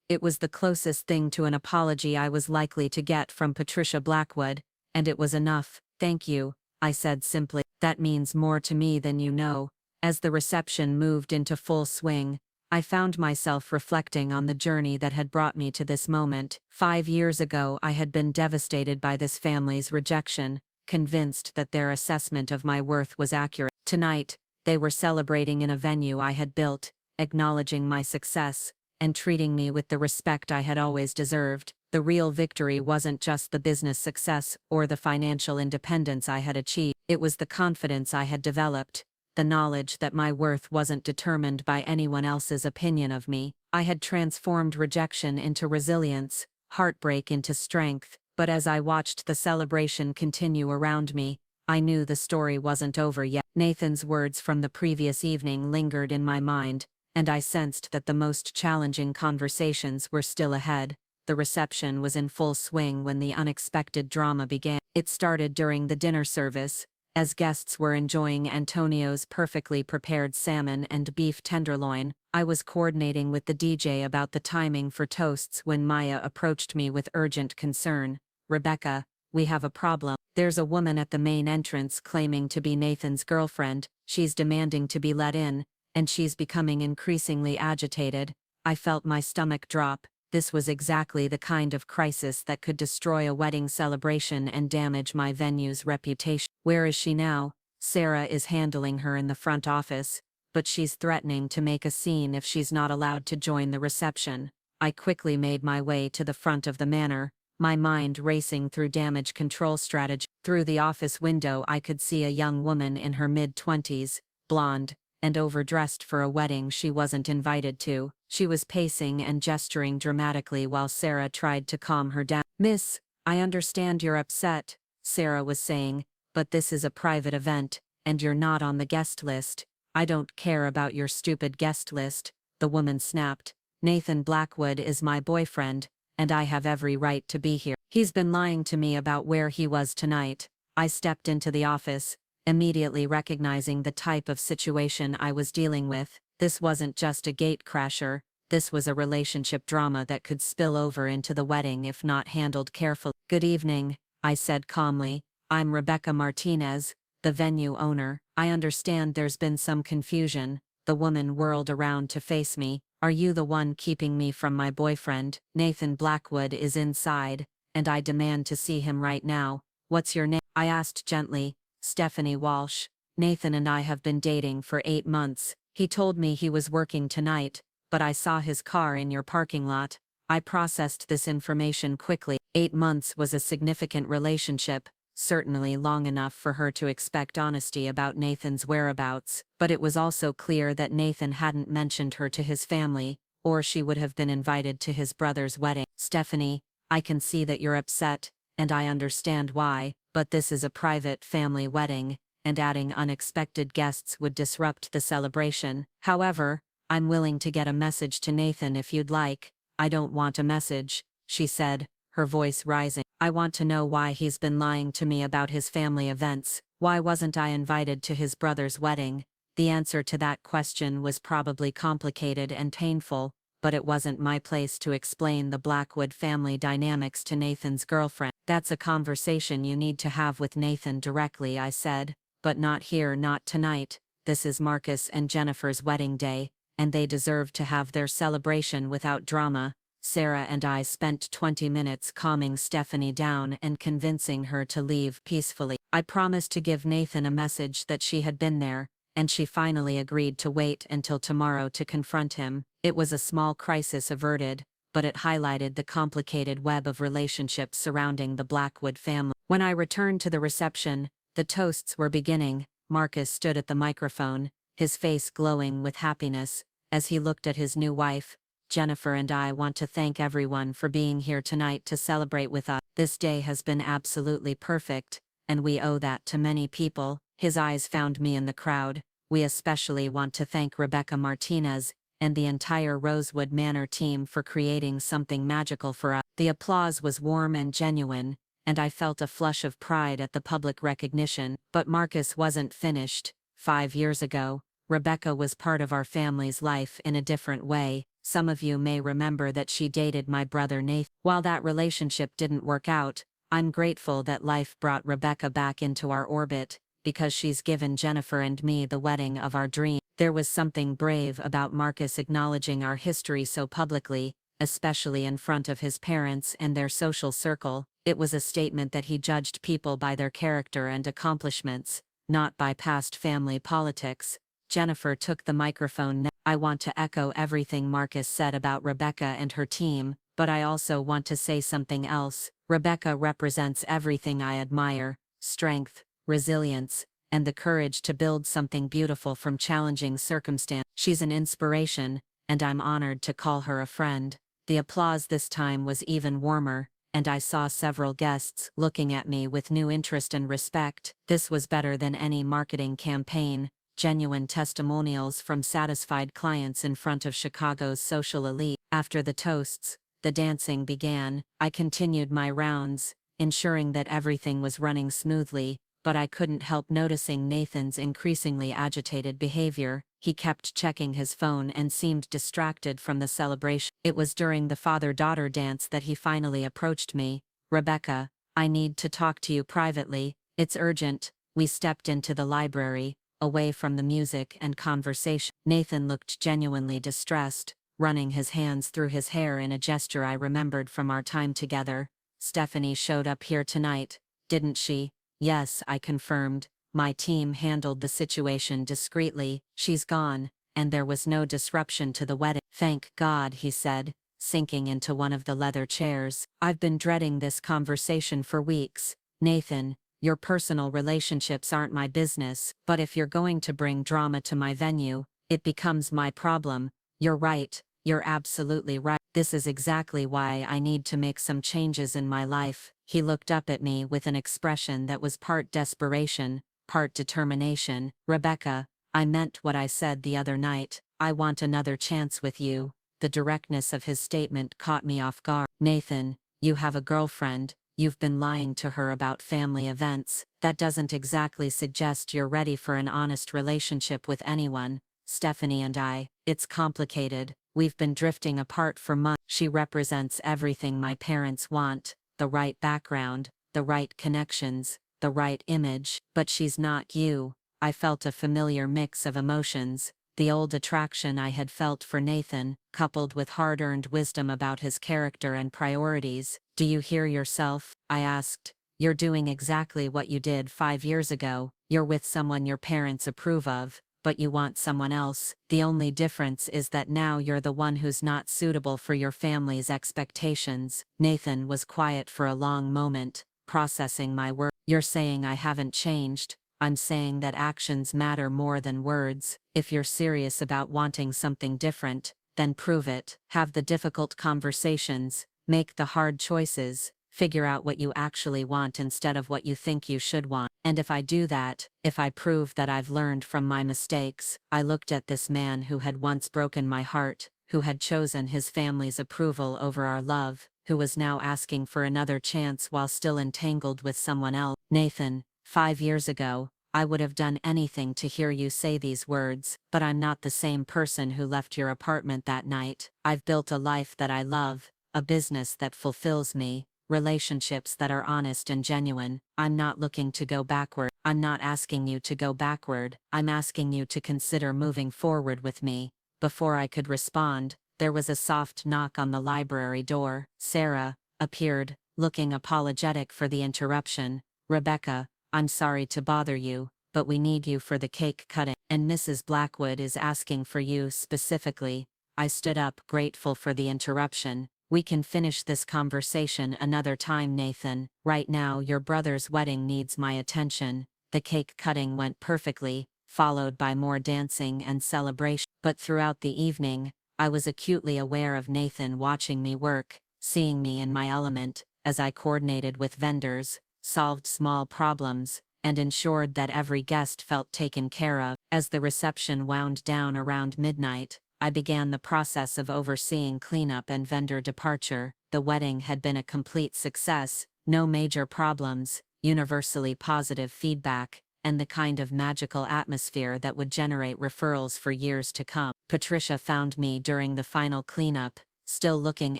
It was the closest thing to an apology I was likely to get from Patricia Blackwood, and it was enough. "Thank you," I said simply. "That means more to me than you know." As the reception moved into full swing, I found myself reflecting on the journey that had brought me to this moment. 5 years ago I had been devastated by this family's rejection, convinced that their assessment of my worth was accurate. Tonight, they were celebrating in a venue I had built, acknowledging my success, and treating me with the respect I had always deserved. The real victory wasn't just the business success or the financial independence I had achieved. It was the confidence I had developed, the knowledge that my worth wasn't determined by anyone else's opinion of me. I had transformed rejection into resilience, heartbreak into strength, but as I watched the celebration continue around me, I knew the story wasn't over yet. Nathan's words from the previous evening lingered in my mind, and I sensed that the most challenging conversations were still ahead. The reception was in full swing when the unexpected drama began. It started during the dinner service, as guests were enjoying Antonio's perfectly prepared salmon and beef tenderloin. I was coordinating with the DJ about the timing for toasts when Maya approached me with urgent concern. "Rebecca, we have a problem. There's a woman at the main entrance claiming to be Nathan's girlfriend. She's demanding to be let in, and she's becoming increasingly agitated." I felt my stomach drop. This was exactly the kind of crisis that could destroy a wedding celebration and damage my venue's reputation. "Where is she now?" "Sarah is handling her in the front office, but she's threatening to make a scene if she's not allowed to join the reception." I quickly made my way to the front of the manor, my mind racing through damage control strategy. Through the office window I could see a young woman in her mid-20s, blonde, and overdressed for a wedding she wasn't invited to. She was pacing and gesturing dramatically while Sarah tried to calm her down. "Miss, I understand you're upset," Sarah was saying, "but this is a private event, and you're not on the guest list." "I don't care about your stupid guest list," the woman snapped. "Nathan Blackwood is my boyfriend, and I have every right to be here. He's been lying to me about where he was tonight." I stepped into the office, immediately recognizing the type of situation I was dealing with. This wasn't just a gate crasher, this was a relationship drama that could spill over into the wedding if not handled carefully. "Good evening," I said calmly. "I'm Rebecca Martinez, the venue owner. I understand there's been some confusion." The woman whirled around to face me. "Are you the one keeping me from my boyfriend? Nathan Blackwood is inside, and I demand to see him right now." "What's your name?" I asked gently. "Stephanie Walsh. Nathan and I have been dating for 8 months. He told me he was working tonight, but I saw his car in your parking lot." I processed this information quickly. 8 months was a significant relationship, certainly long enough for her to expect honesty about Nathan's whereabouts, but it was also clear that Nathan hadn't mentioned her to his family, or she would have been invited to his brother's wedding. "Stephanie, I can see that you're upset, and I understand why, but this is a private family wedding, and adding unexpected guests would disrupt the celebration. However, I'm willing to get a message to Nathan if you'd like." "I don't want a message," she said, her voice rising. "I want to know why he's been lying to me about his family events. Why wasn't I invited to his brother's wedding?" The answer to that question was probably complicated and painful, but it wasn't my place to explain the Blackwood family dynamics to Nathan's girlfriend. "That's a conversation you need to have with Nathan directly," I said, "but not here, not tonight. This is Marcus and Jennifer's wedding day, and they deserve to have their celebration without drama." Sarah and I spent 20 minutes calming Stephanie down and convincing her to leave peacefully. I promised to give Nathan a message that she had been there, and she finally agreed to wait until tomorrow to confront him. It was a small crisis averted, but it highlighted the complicated web of relationships surrounding the Blackwood family. When I returned to the reception, the toasts were beginning. Marcus stood at the microphone, his face glowing with happiness, as he looked at his new wife. "Jennifer and I want to thank everyone for being here tonight to celebrate with us. This day has been absolutely perfect, and we owe that to many people." His eyes found me in the crowd. "We especially want to thank Rebecca Martinez and the entire Rosewood Manor team for creating something magical for us." The applause was warm and genuine, and I felt a flush of pride at the public recognition. But Marcus wasn't finished. 5 years ago, Rebecca was part of our family's life in a different way. Some of you may remember that she dated my brother Nathan. While that relationship didn't work out, I'm grateful that life brought Rebecca back into our orbit, because she's given Jennifer and me the wedding of our dream. There was something brave about Marcus acknowledging our history so publicly, especially in front of his parents and their social circle. It was a statement that he judged people by their character and accomplishments, not by past family politics. Jennifer took the microphone next. "I want to echo everything Marcus said about Rebecca and her team, but I also want to say something else. Rebecca represents everything I admire: strength, resilience, and the courage to build something beautiful from challenging circumstances. She's an inspiration, and I'm honored to call her a friend." The applause this time was even warmer, and I saw several guests looking at me with new interest and respect. This was better than any marketing campaign, genuine testimonials from satisfied clients in front of Chicago's social elite. After the toasts, the dancing began. I continued my rounds, ensuring that everything was running smoothly, but I couldn't help noticing Nathan's increasingly agitated behavior. He kept checking his phone and seemed distracted from the celebration. It was during the father-daughter dance that he finally approached me. "Rebecca, I need to talk to you privately. It's urgent." We stepped into the library, away from the music and conversation. Nathan looked genuinely distressed, running his hands through his hair in a gesture I remembered from our time together. "Stephanie showed up here tonight, didn't she?" "Yes," I confirmed. "My team handled the situation discreetly. She's gone, and there was no disruption to the wedding." "Thank God," he said, sinking into one of the leather chairs. "I've been dreading this conversation for weeks. Nathan, your personal relationships aren't my business, but if you're going to bring drama to my venue, it becomes my problem." "You're right. You're absolutely right. This is exactly why I need to make some changes in my life." He looked up at me with an expression that was part desperation, part determination. "Rebecca, I meant what I said the other night. I want another chance with you." The directness of his statement caught me off guard. "Nathan, you have a girlfriend. You've been lying to her about family events. That doesn't exactly suggest you're ready for an honest relationship with anyone." "Stephanie and it's complicated. We've been drifting apart for months. She represents everything my parents want: the right background, the right connections, the right image. But she's not you." I felt a familiar mix of emotions. The old attraction I had felt for Nathan, coupled with hard-earned wisdom about his character and priorities. "Do you hear yourself?" I asked. "You're doing exactly what you did 5 years ago. You're with someone your parents approve of, but you want someone else. The only difference is that now you're the one who's not suitable for your family's expectations." Nathan was quiet for a long moment, processing my words. "You're saying I haven't changed. I'm saying that actions matter more than words. If you're serious about wanting something different, then prove it. Have the difficult conversations, make the hard choices, figure out what you actually want instead of what you think you should want. And if I do that, if I prove that I've learned from my mistakes." I looked at this man who had once broken my heart, who had chosen his family's approval over our love, who was now asking for another chance while still entangled with someone else. "Nathan, 5 years ago, I would have done anything to hear you say these words, but I'm not the same person who left your apartment that night. I've built a life that I love, a business that fulfills me, relationships that are honest and genuine. I'm not looking to go backward." "I'm not asking you to go backward. I'm asking you to consider moving forward with me." Before I could respond, there was a soft knock on the library door. Sarah appeared, looking apologetic for the interruption. "Rebecca, I'm sorry to bother you, but we need you for the cake cutting, and Mrs. Blackwood is asking for you specifically." I stood up, grateful for the interruption. "We can finish this conversation another time, Nathan. Right now your brother's wedding needs my attention." The cake cutting went perfectly, followed by more dancing and celebration. But throughout the evening, I was acutely aware of Nathan watching me work, seeing me in my element, as I coordinated with vendors, solved small problems, and ensured that every guest felt taken care of. As the reception wound down around midnight, I began the process of overseeing cleanup and vendor departure. The wedding had been a complete success, no major problems, universally positive feedback, and the kind of magical atmosphere that would generate referrals for years to come. Patricia found me during the final cleanup, still looking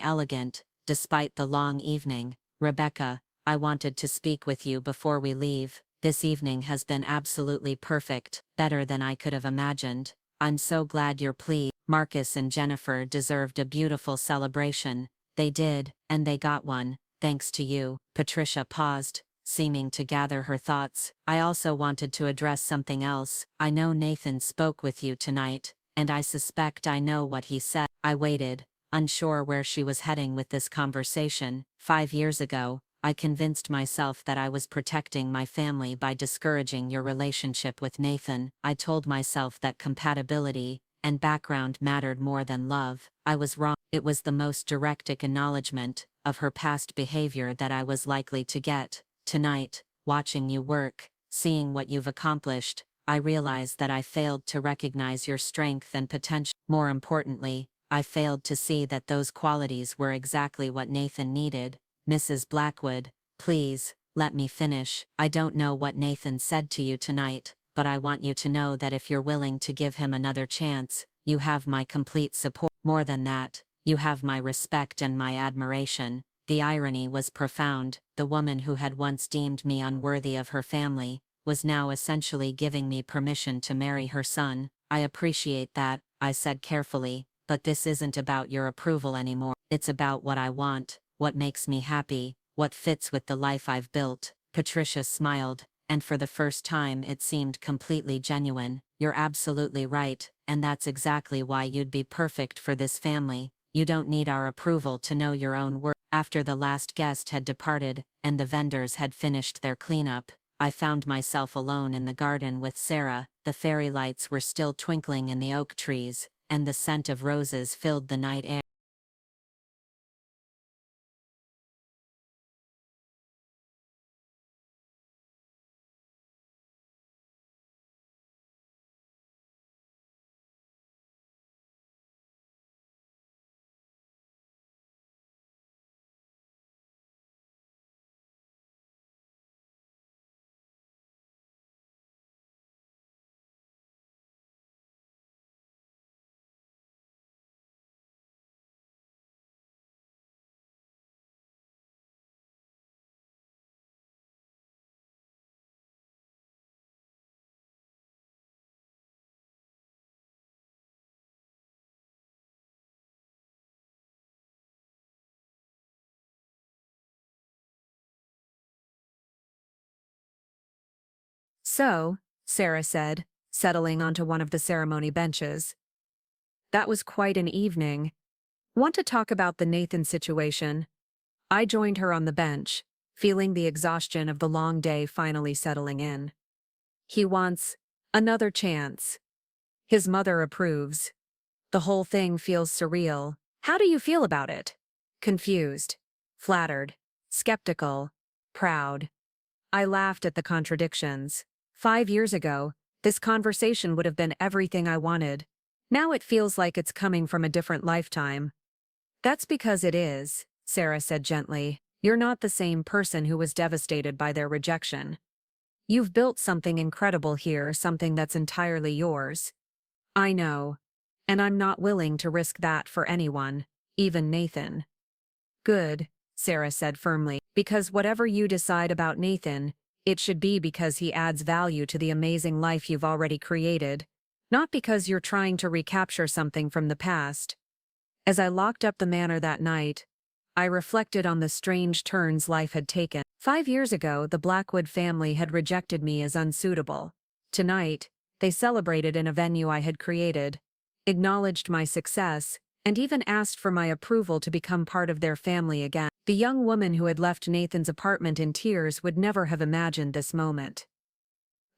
elegant, despite the long evening. "Rebecca, I wanted to speak with you before we leave. This evening has been absolutely perfect, better than I could have imagined. I'm so glad you're pleased. Marcus and Jennifer deserved a beautiful celebration. They did, and they got one, thanks to you." Patricia paused, seeming to gather her thoughts. "I also wanted to address something else. I know Nathan spoke with you tonight, and I suspect I know what he said." I waited, unsure where she was heading with this conversation. 5 years ago, I convinced myself that I was protecting my family by discouraging your relationship with Nathan. I told myself that compatibility and background mattered more than love. I was wrong. It was the most direct acknowledgement of her past behavior that I was likely to get. Tonight, watching you work, seeing what you've accomplished, I realize that I failed to recognize your strength and potential. More importantly, I failed to see that those qualities were exactly what Nathan needed. Mrs. Blackwood, please, let me finish. I don't know what Nathan said to you tonight, but I want you to know that if you're willing to give him another chance, you have my complete support. More than that, you have my respect and my admiration. The irony was profound. The woman who had once deemed me unworthy of her family was now essentially giving me permission to marry her son. I appreciate that, I said carefully, but this isn't about your approval anymore. It's about what I want, what makes me happy, what fits with the life I've built. Patricia smiled, and for the first time it seemed completely genuine. You're absolutely right, and that's exactly why you'd be perfect for this family. You don't need our approval to know your own worth. After the last guest had departed, and the vendors had finished their cleanup, I found myself alone in the garden with Sarah. The fairy lights were still twinkling in the oak trees, and the scent of roses filled the night air. So, Sarah said, settling onto one of the ceremony benches. That was quite an evening. Want to talk about the Nathan situation? I joined her on the bench, feeling the exhaustion of the long day finally settling in. He wants another chance. His mother approves. The whole thing feels surreal. How do you feel about it? Confused, flattered, skeptical, proud. I laughed at the contradictions. 5 years ago, this conversation would have been everything I wanted. Now it feels like it's coming from a different lifetime. That's because it is, Sarah said gently. You're not the same person who was devastated by their rejection. You've built something incredible here, something that's entirely yours. I know. And I'm not willing to risk that for anyone, even Nathan. Good, Sarah said firmly, because whatever you decide about Nathan, it should be because he adds value to the amazing life you've already created, not because you're trying to recapture something from the past. As I locked up the manor that night, I reflected on the strange turns life had taken. 5 years ago, the Blackwood family had rejected me as unsuitable. Tonight, they celebrated in a venue I had created, acknowledged my success, and even asked for my approval to become part of their family again. The young woman who had left Nathan's apartment in tears would never have imagined this moment.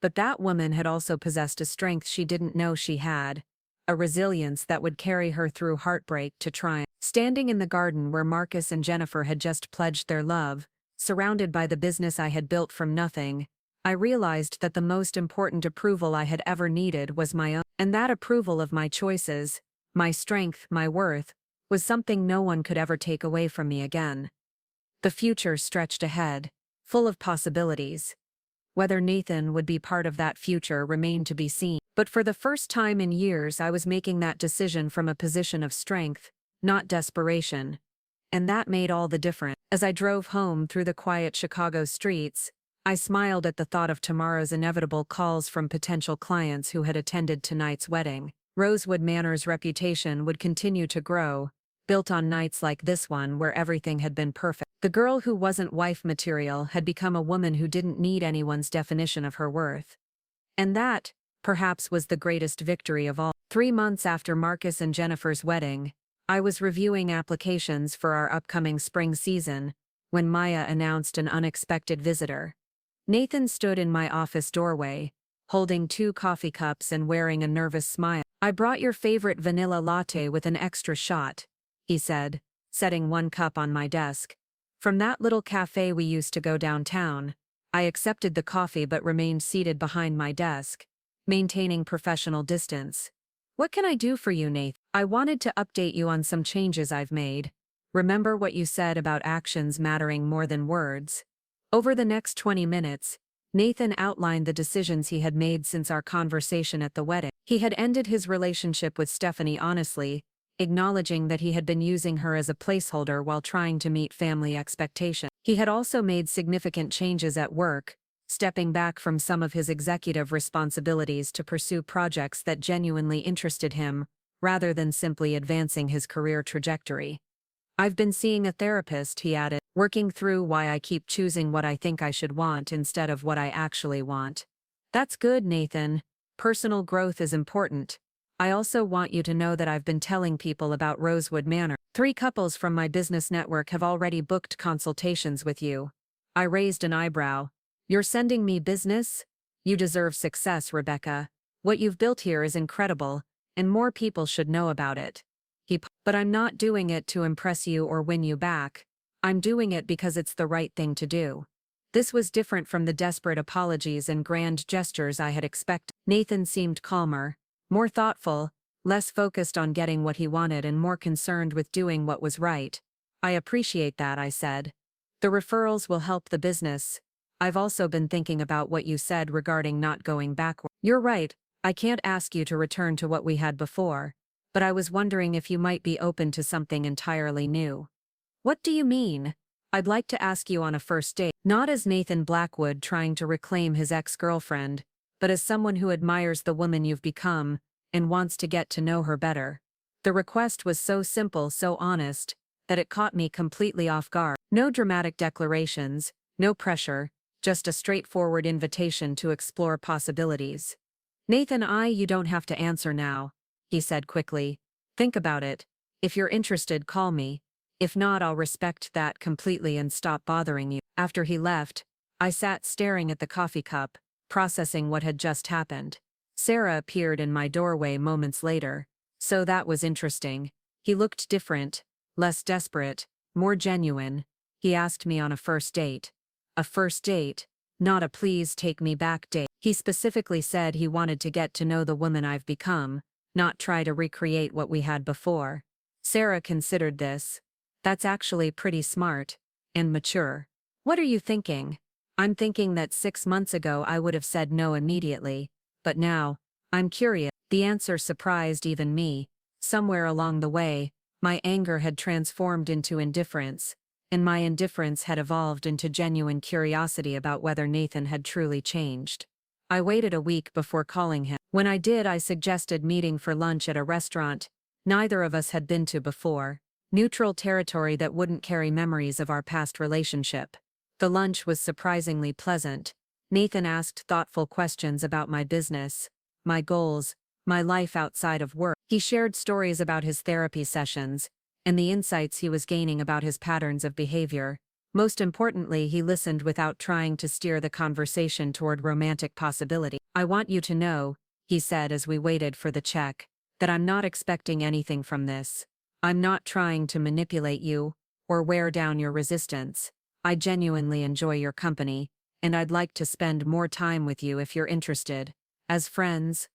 But that woman had also possessed a strength she didn't know she had, a resilience that would carry her through heartbreak to triumph. Standing in the garden where Marcus and Jennifer had just pledged their love, surrounded by the business I had built from nothing, I realized that the most important approval I had ever needed was my own, and that approval of my choices, my strength, my worth, was something no one could ever take away from me again. The future stretched ahead, full of possibilities. Whether Nathan would be part of that future remained to be seen. But for the first time in years, I was making that decision from a position of strength, not desperation. And that made all the difference. As I drove home through the quiet Chicago streets, I smiled at the thought of tomorrow's inevitable calls from potential clients who had attended tonight's wedding. Rosewood Manor's reputation would continue to grow, built on nights like this one where everything had been perfect. The girl who wasn't wife material had become a woman who didn't need anyone's definition of her worth. And that, perhaps, was the greatest victory of all. 3 months after Marcus and Jennifer's wedding, I was reviewing applications for our upcoming spring season when Maya announced an unexpected visitor. Nathan stood in my office doorway, holding 2 coffee cups and wearing a nervous smile. I brought your favorite vanilla latte with an extra shot, he said, setting one cup on my desk. From that little cafe we used to go downtown. I accepted the coffee but remained seated behind my desk, maintaining professional distance. What can I do for you, Nath? I wanted to update you on some changes I've made. Remember what you said about actions mattering more than words? Over the next 20 minutes, Nathan outlined the decisions he had made since our conversation at the wedding. He had ended his relationship with Stephanie honestly, acknowledging that he had been using her as a placeholder while trying to meet family expectations. He had also made significant changes at work, stepping back from some of his executive responsibilities to pursue projects that genuinely interested him, rather than simply advancing his career trajectory. I've been seeing a therapist, he added, working through why I keep choosing what I think I should want instead of what I actually want. That's good, Nathan. Personal growth is important. I also want you to know that I've been telling people about Rosewood Manor. 3 couples from my business network have already booked consultations with you. I raised an eyebrow. You're sending me business? You deserve success, Rebecca. What you've built here is incredible, and more people should know about it. But I'm not doing it to impress you or win you back. I'm doing it because it's the right thing to do. This was different from the desperate apologies and grand gestures I had expected. Nathan seemed calmer, more thoughtful, less focused on getting what he wanted and more concerned with doing what was right. I appreciate that, I said. The referrals will help the business. I've also been thinking about what you said regarding not going backward. You're right, I can't ask you to return to what we had before, but I was wondering if you might be open to something entirely new. What do you mean? I'd like to ask you on a first date, not as Nathan Blackwood trying to reclaim his ex-girlfriend, but as someone who admires the woman you've become and wants to get to know her better. The request was so simple, so honest, that it caught me completely off guard. No dramatic declarations, no pressure, just a straightforward invitation to explore possibilities. Nathan, you don't have to answer now, he said quickly. Think about it. If you're interested, call me. If not, I'll respect that completely and stop bothering you. After he left, I sat staring at the coffee cup, processing what had just happened. Sarah appeared in my doorway moments later. So that was interesting. He looked different, less desperate, more genuine. He asked me on a first date. A first date, not a please take me back date. He specifically said he wanted to get to know the woman I've become, not try to recreate what we had before. Sarah considered this. That's actually pretty smart and mature. What are you thinking? I'm thinking that 6 months ago I would have said no immediately, but now, I'm curious. The answer surprised even me. Somewhere along the way, my anger had transformed into indifference, and my indifference had evolved into genuine curiosity about whether Nathan had truly changed. I waited a week before calling him. When I did, I suggested meeting for lunch at a restaurant neither of us had been to before, neutral territory that wouldn't carry memories of our past relationship. The lunch was surprisingly pleasant. Nathan asked thoughtful questions about my business, my goals, my life outside of work. He shared stories about his therapy sessions and the insights he was gaining about his patterns of behavior. Most importantly, he listened without trying to steer the conversation toward romantic possibility. I want you to know, he said as we waited for the check, that I'm not expecting anything from this. I'm not trying to manipulate you or wear down your resistance. I genuinely enjoy your company, and I'd like to spend more time with you if you're interested. As friends,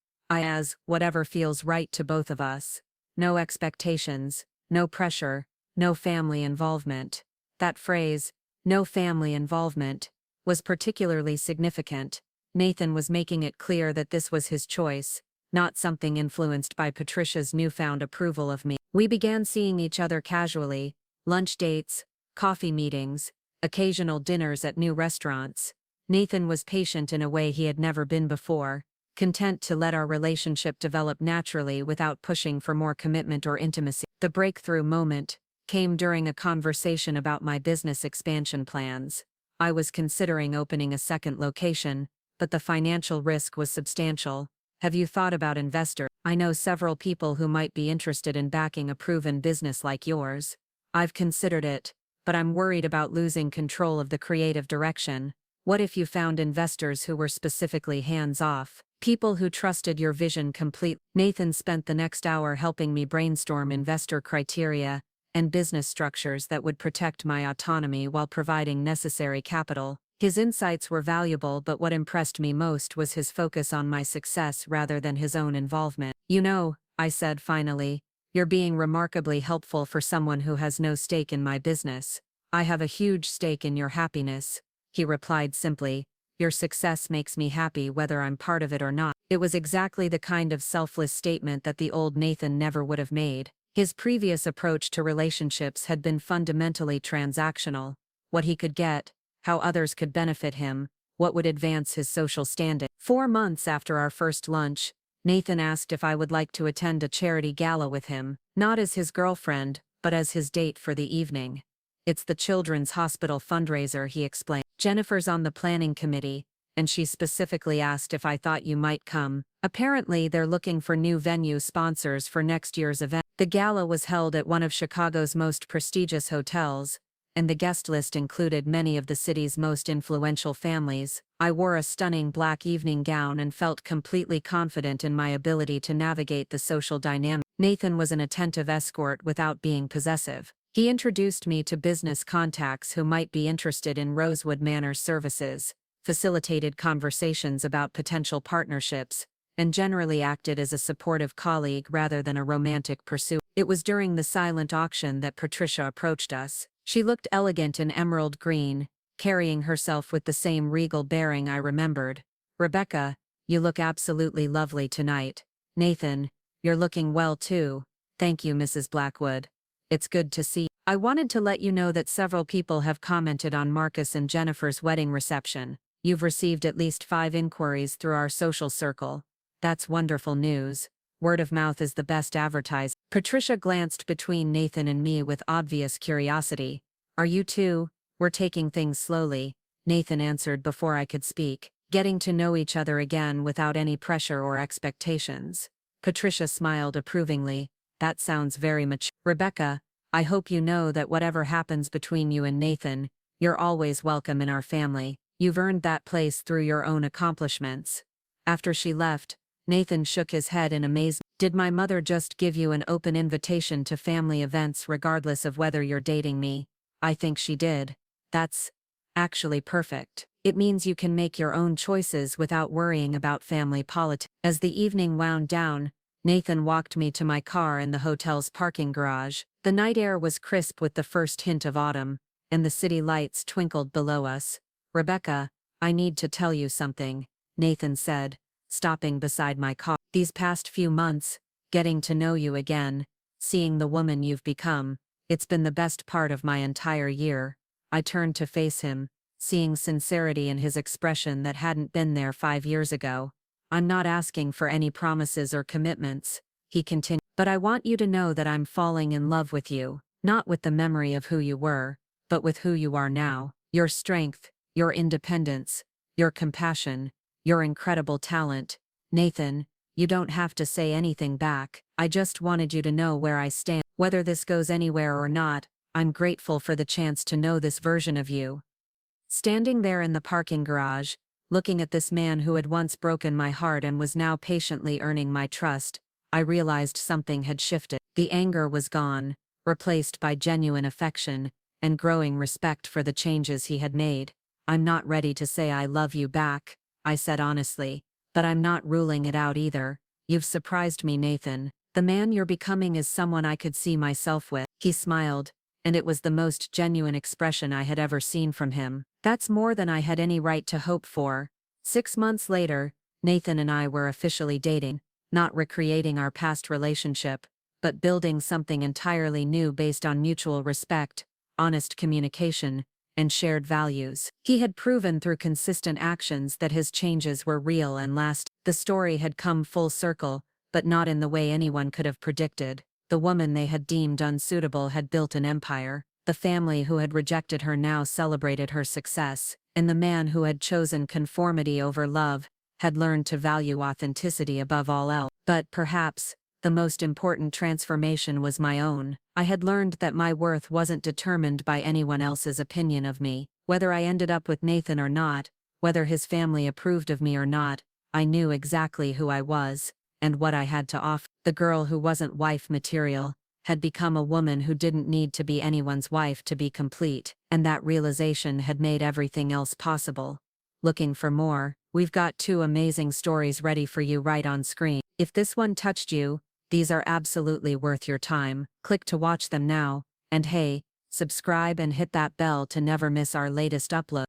whatever feels right to both of us. No expectations, no pressure, no family involvement. That phrase, no family involvement, was particularly significant. Nathan was making it clear that this was his choice, not something influenced by Patricia's newfound approval of me. We began seeing each other casually, lunch dates, coffee meetings, occasional dinners at new restaurants. Nathan was patient in a way he had never been before, content to let our relationship develop naturally without pushing for more commitment or intimacy. The breakthrough moment came during a conversation about my business expansion plans. I was considering opening a second location, but the financial risk was substantial. Have you thought about investors? I know several people who might be interested in backing a proven business like yours. I've considered it, but I'm worried about losing control of the creative direction. What if you found investors who were specifically hands-off? People who trusted your vision completely. Nathan spent the next hour helping me brainstorm investor criteria and business structures that would protect my autonomy while providing necessary capital. His insights were valuable, but what impressed me most was his focus on my success rather than his own involvement. "You know," I said finally, "you're being remarkably helpful for someone who has no stake in my business." "I have a huge stake in your happiness," he replied simply. "Your success makes me happy whether I'm part of it or not." It was exactly the kind of selfless statement that the old Nathan never would have made. His previous approach to relationships had been fundamentally transactional. What he could get, how others could benefit him, what would advance his social standing. 4 months after our first lunch, Nathan asked if I would like to attend a charity gala with him, not as his girlfriend, but as his date for the evening. "It's the Children's Hospital fundraiser," he explained. "Jennifer's on the planning committee, and she specifically asked if I thought you might come. Apparently, they're looking for new venue sponsors for next year's event." The gala was held at one of Chicago's most prestigious hotels, and the guest list included many of the city's most influential families. I wore a stunning black evening gown and felt completely confident in my ability to navigate the social dynamic. Nathan was an attentive escort without being possessive. He introduced me to business contacts who might be interested in Rosewood Manor's services, facilitated conversations about potential partnerships, and generally acted as a supportive colleague rather than a romantic pursuer. It was during the silent auction that Patricia approached us. She looked elegant in emerald green, carrying herself with the same regal bearing I remembered. "Rebecca, you look absolutely lovely tonight." "Nathan, you're looking well too." "Thank you, Mrs. Blackwood. It's good to see you. I wanted to let you know that several people have commented on Marcus and Jennifer's wedding reception. You've received at least 5 inquiries through our social circle. That's wonderful news. Word of mouth is the best advertising." Patricia glanced between Nathan and me with obvious curiosity. "Are you too?" "We're taking things slowly," Nathan answered before I could speak, "getting to know each other again without any pressure or expectations." Patricia smiled approvingly. "That sounds very mature." "Rebecca, I hope you know that whatever happens between you and Nathan, you're always welcome in our family. You've earned that place through your own accomplishments." After she left, Nathan shook his head in amazement. "Did my mother just give you an open invitation to family events regardless of whether you're dating me?" "I think she did." "That's actually perfect. It means you can make your own choices without worrying about family politics." As the evening wound down, Nathan walked me to my car in the hotel's parking garage. The night air was crisp with the first hint of autumn, and the city lights twinkled below us. "Rebecca, I need to tell you something," Nathan said, stopping beside my car. "These past few months, getting to know you again, seeing the woman you've become, it's been the best part of my entire year." I turned to face him, seeing sincerity in his expression that hadn't been there 5 years ago. "I'm not asking for any promises or commitments," he continued, "but I want you to know that I'm falling in love with you, not with the memory of who you were, but with who you are now. Your strength, your independence, your compassion, your incredible talent. Nathan, you don't have to say anything back. I just wanted you to know where I stand. Whether this goes anywhere or not, I'm grateful for the chance to know this version of you." Standing there in the parking garage, looking at this man who had once broken my heart and was now patiently earning my trust, I realized something had shifted. The anger was gone, replaced by genuine affection and growing respect for the changes he had made. "I'm not ready to say I love you back," I said honestly, "but I'm not ruling it out either. You've surprised me, Nathan. The man you're becoming is someone I could see myself with." He smiled, and it was the most genuine expression I had ever seen from him. That's more than I had any right to hope for. 6 months later, Nathan and I were officially dating, not recreating our past relationship, but building something entirely new based on mutual respect, honest communication, and shared values. He had proven through consistent actions that his changes were real and lasting. The story had come full circle, but not in the way anyone could have predicted. The woman they had deemed unsuitable had built an empire. The family who had rejected her now celebrated her success, and the man who had chosen conformity over love had learned to value authenticity above all else. But perhaps, the most important transformation was my own. I had learned that my worth wasn't determined by anyone else's opinion of me. Whether I ended up with Nathan or not, whether his family approved of me or not, I knew exactly who I was, and what I had to offer. The girl who wasn't wife material, had become a woman who didn't need to be anyone's wife to be complete, and that realization had made everything else possible. Looking for more? We've got 2 amazing stories ready for you right on screen. If this one touched you, these are absolutely worth your time. Click to watch them now, and hey, subscribe and hit that bell to never miss our latest upload.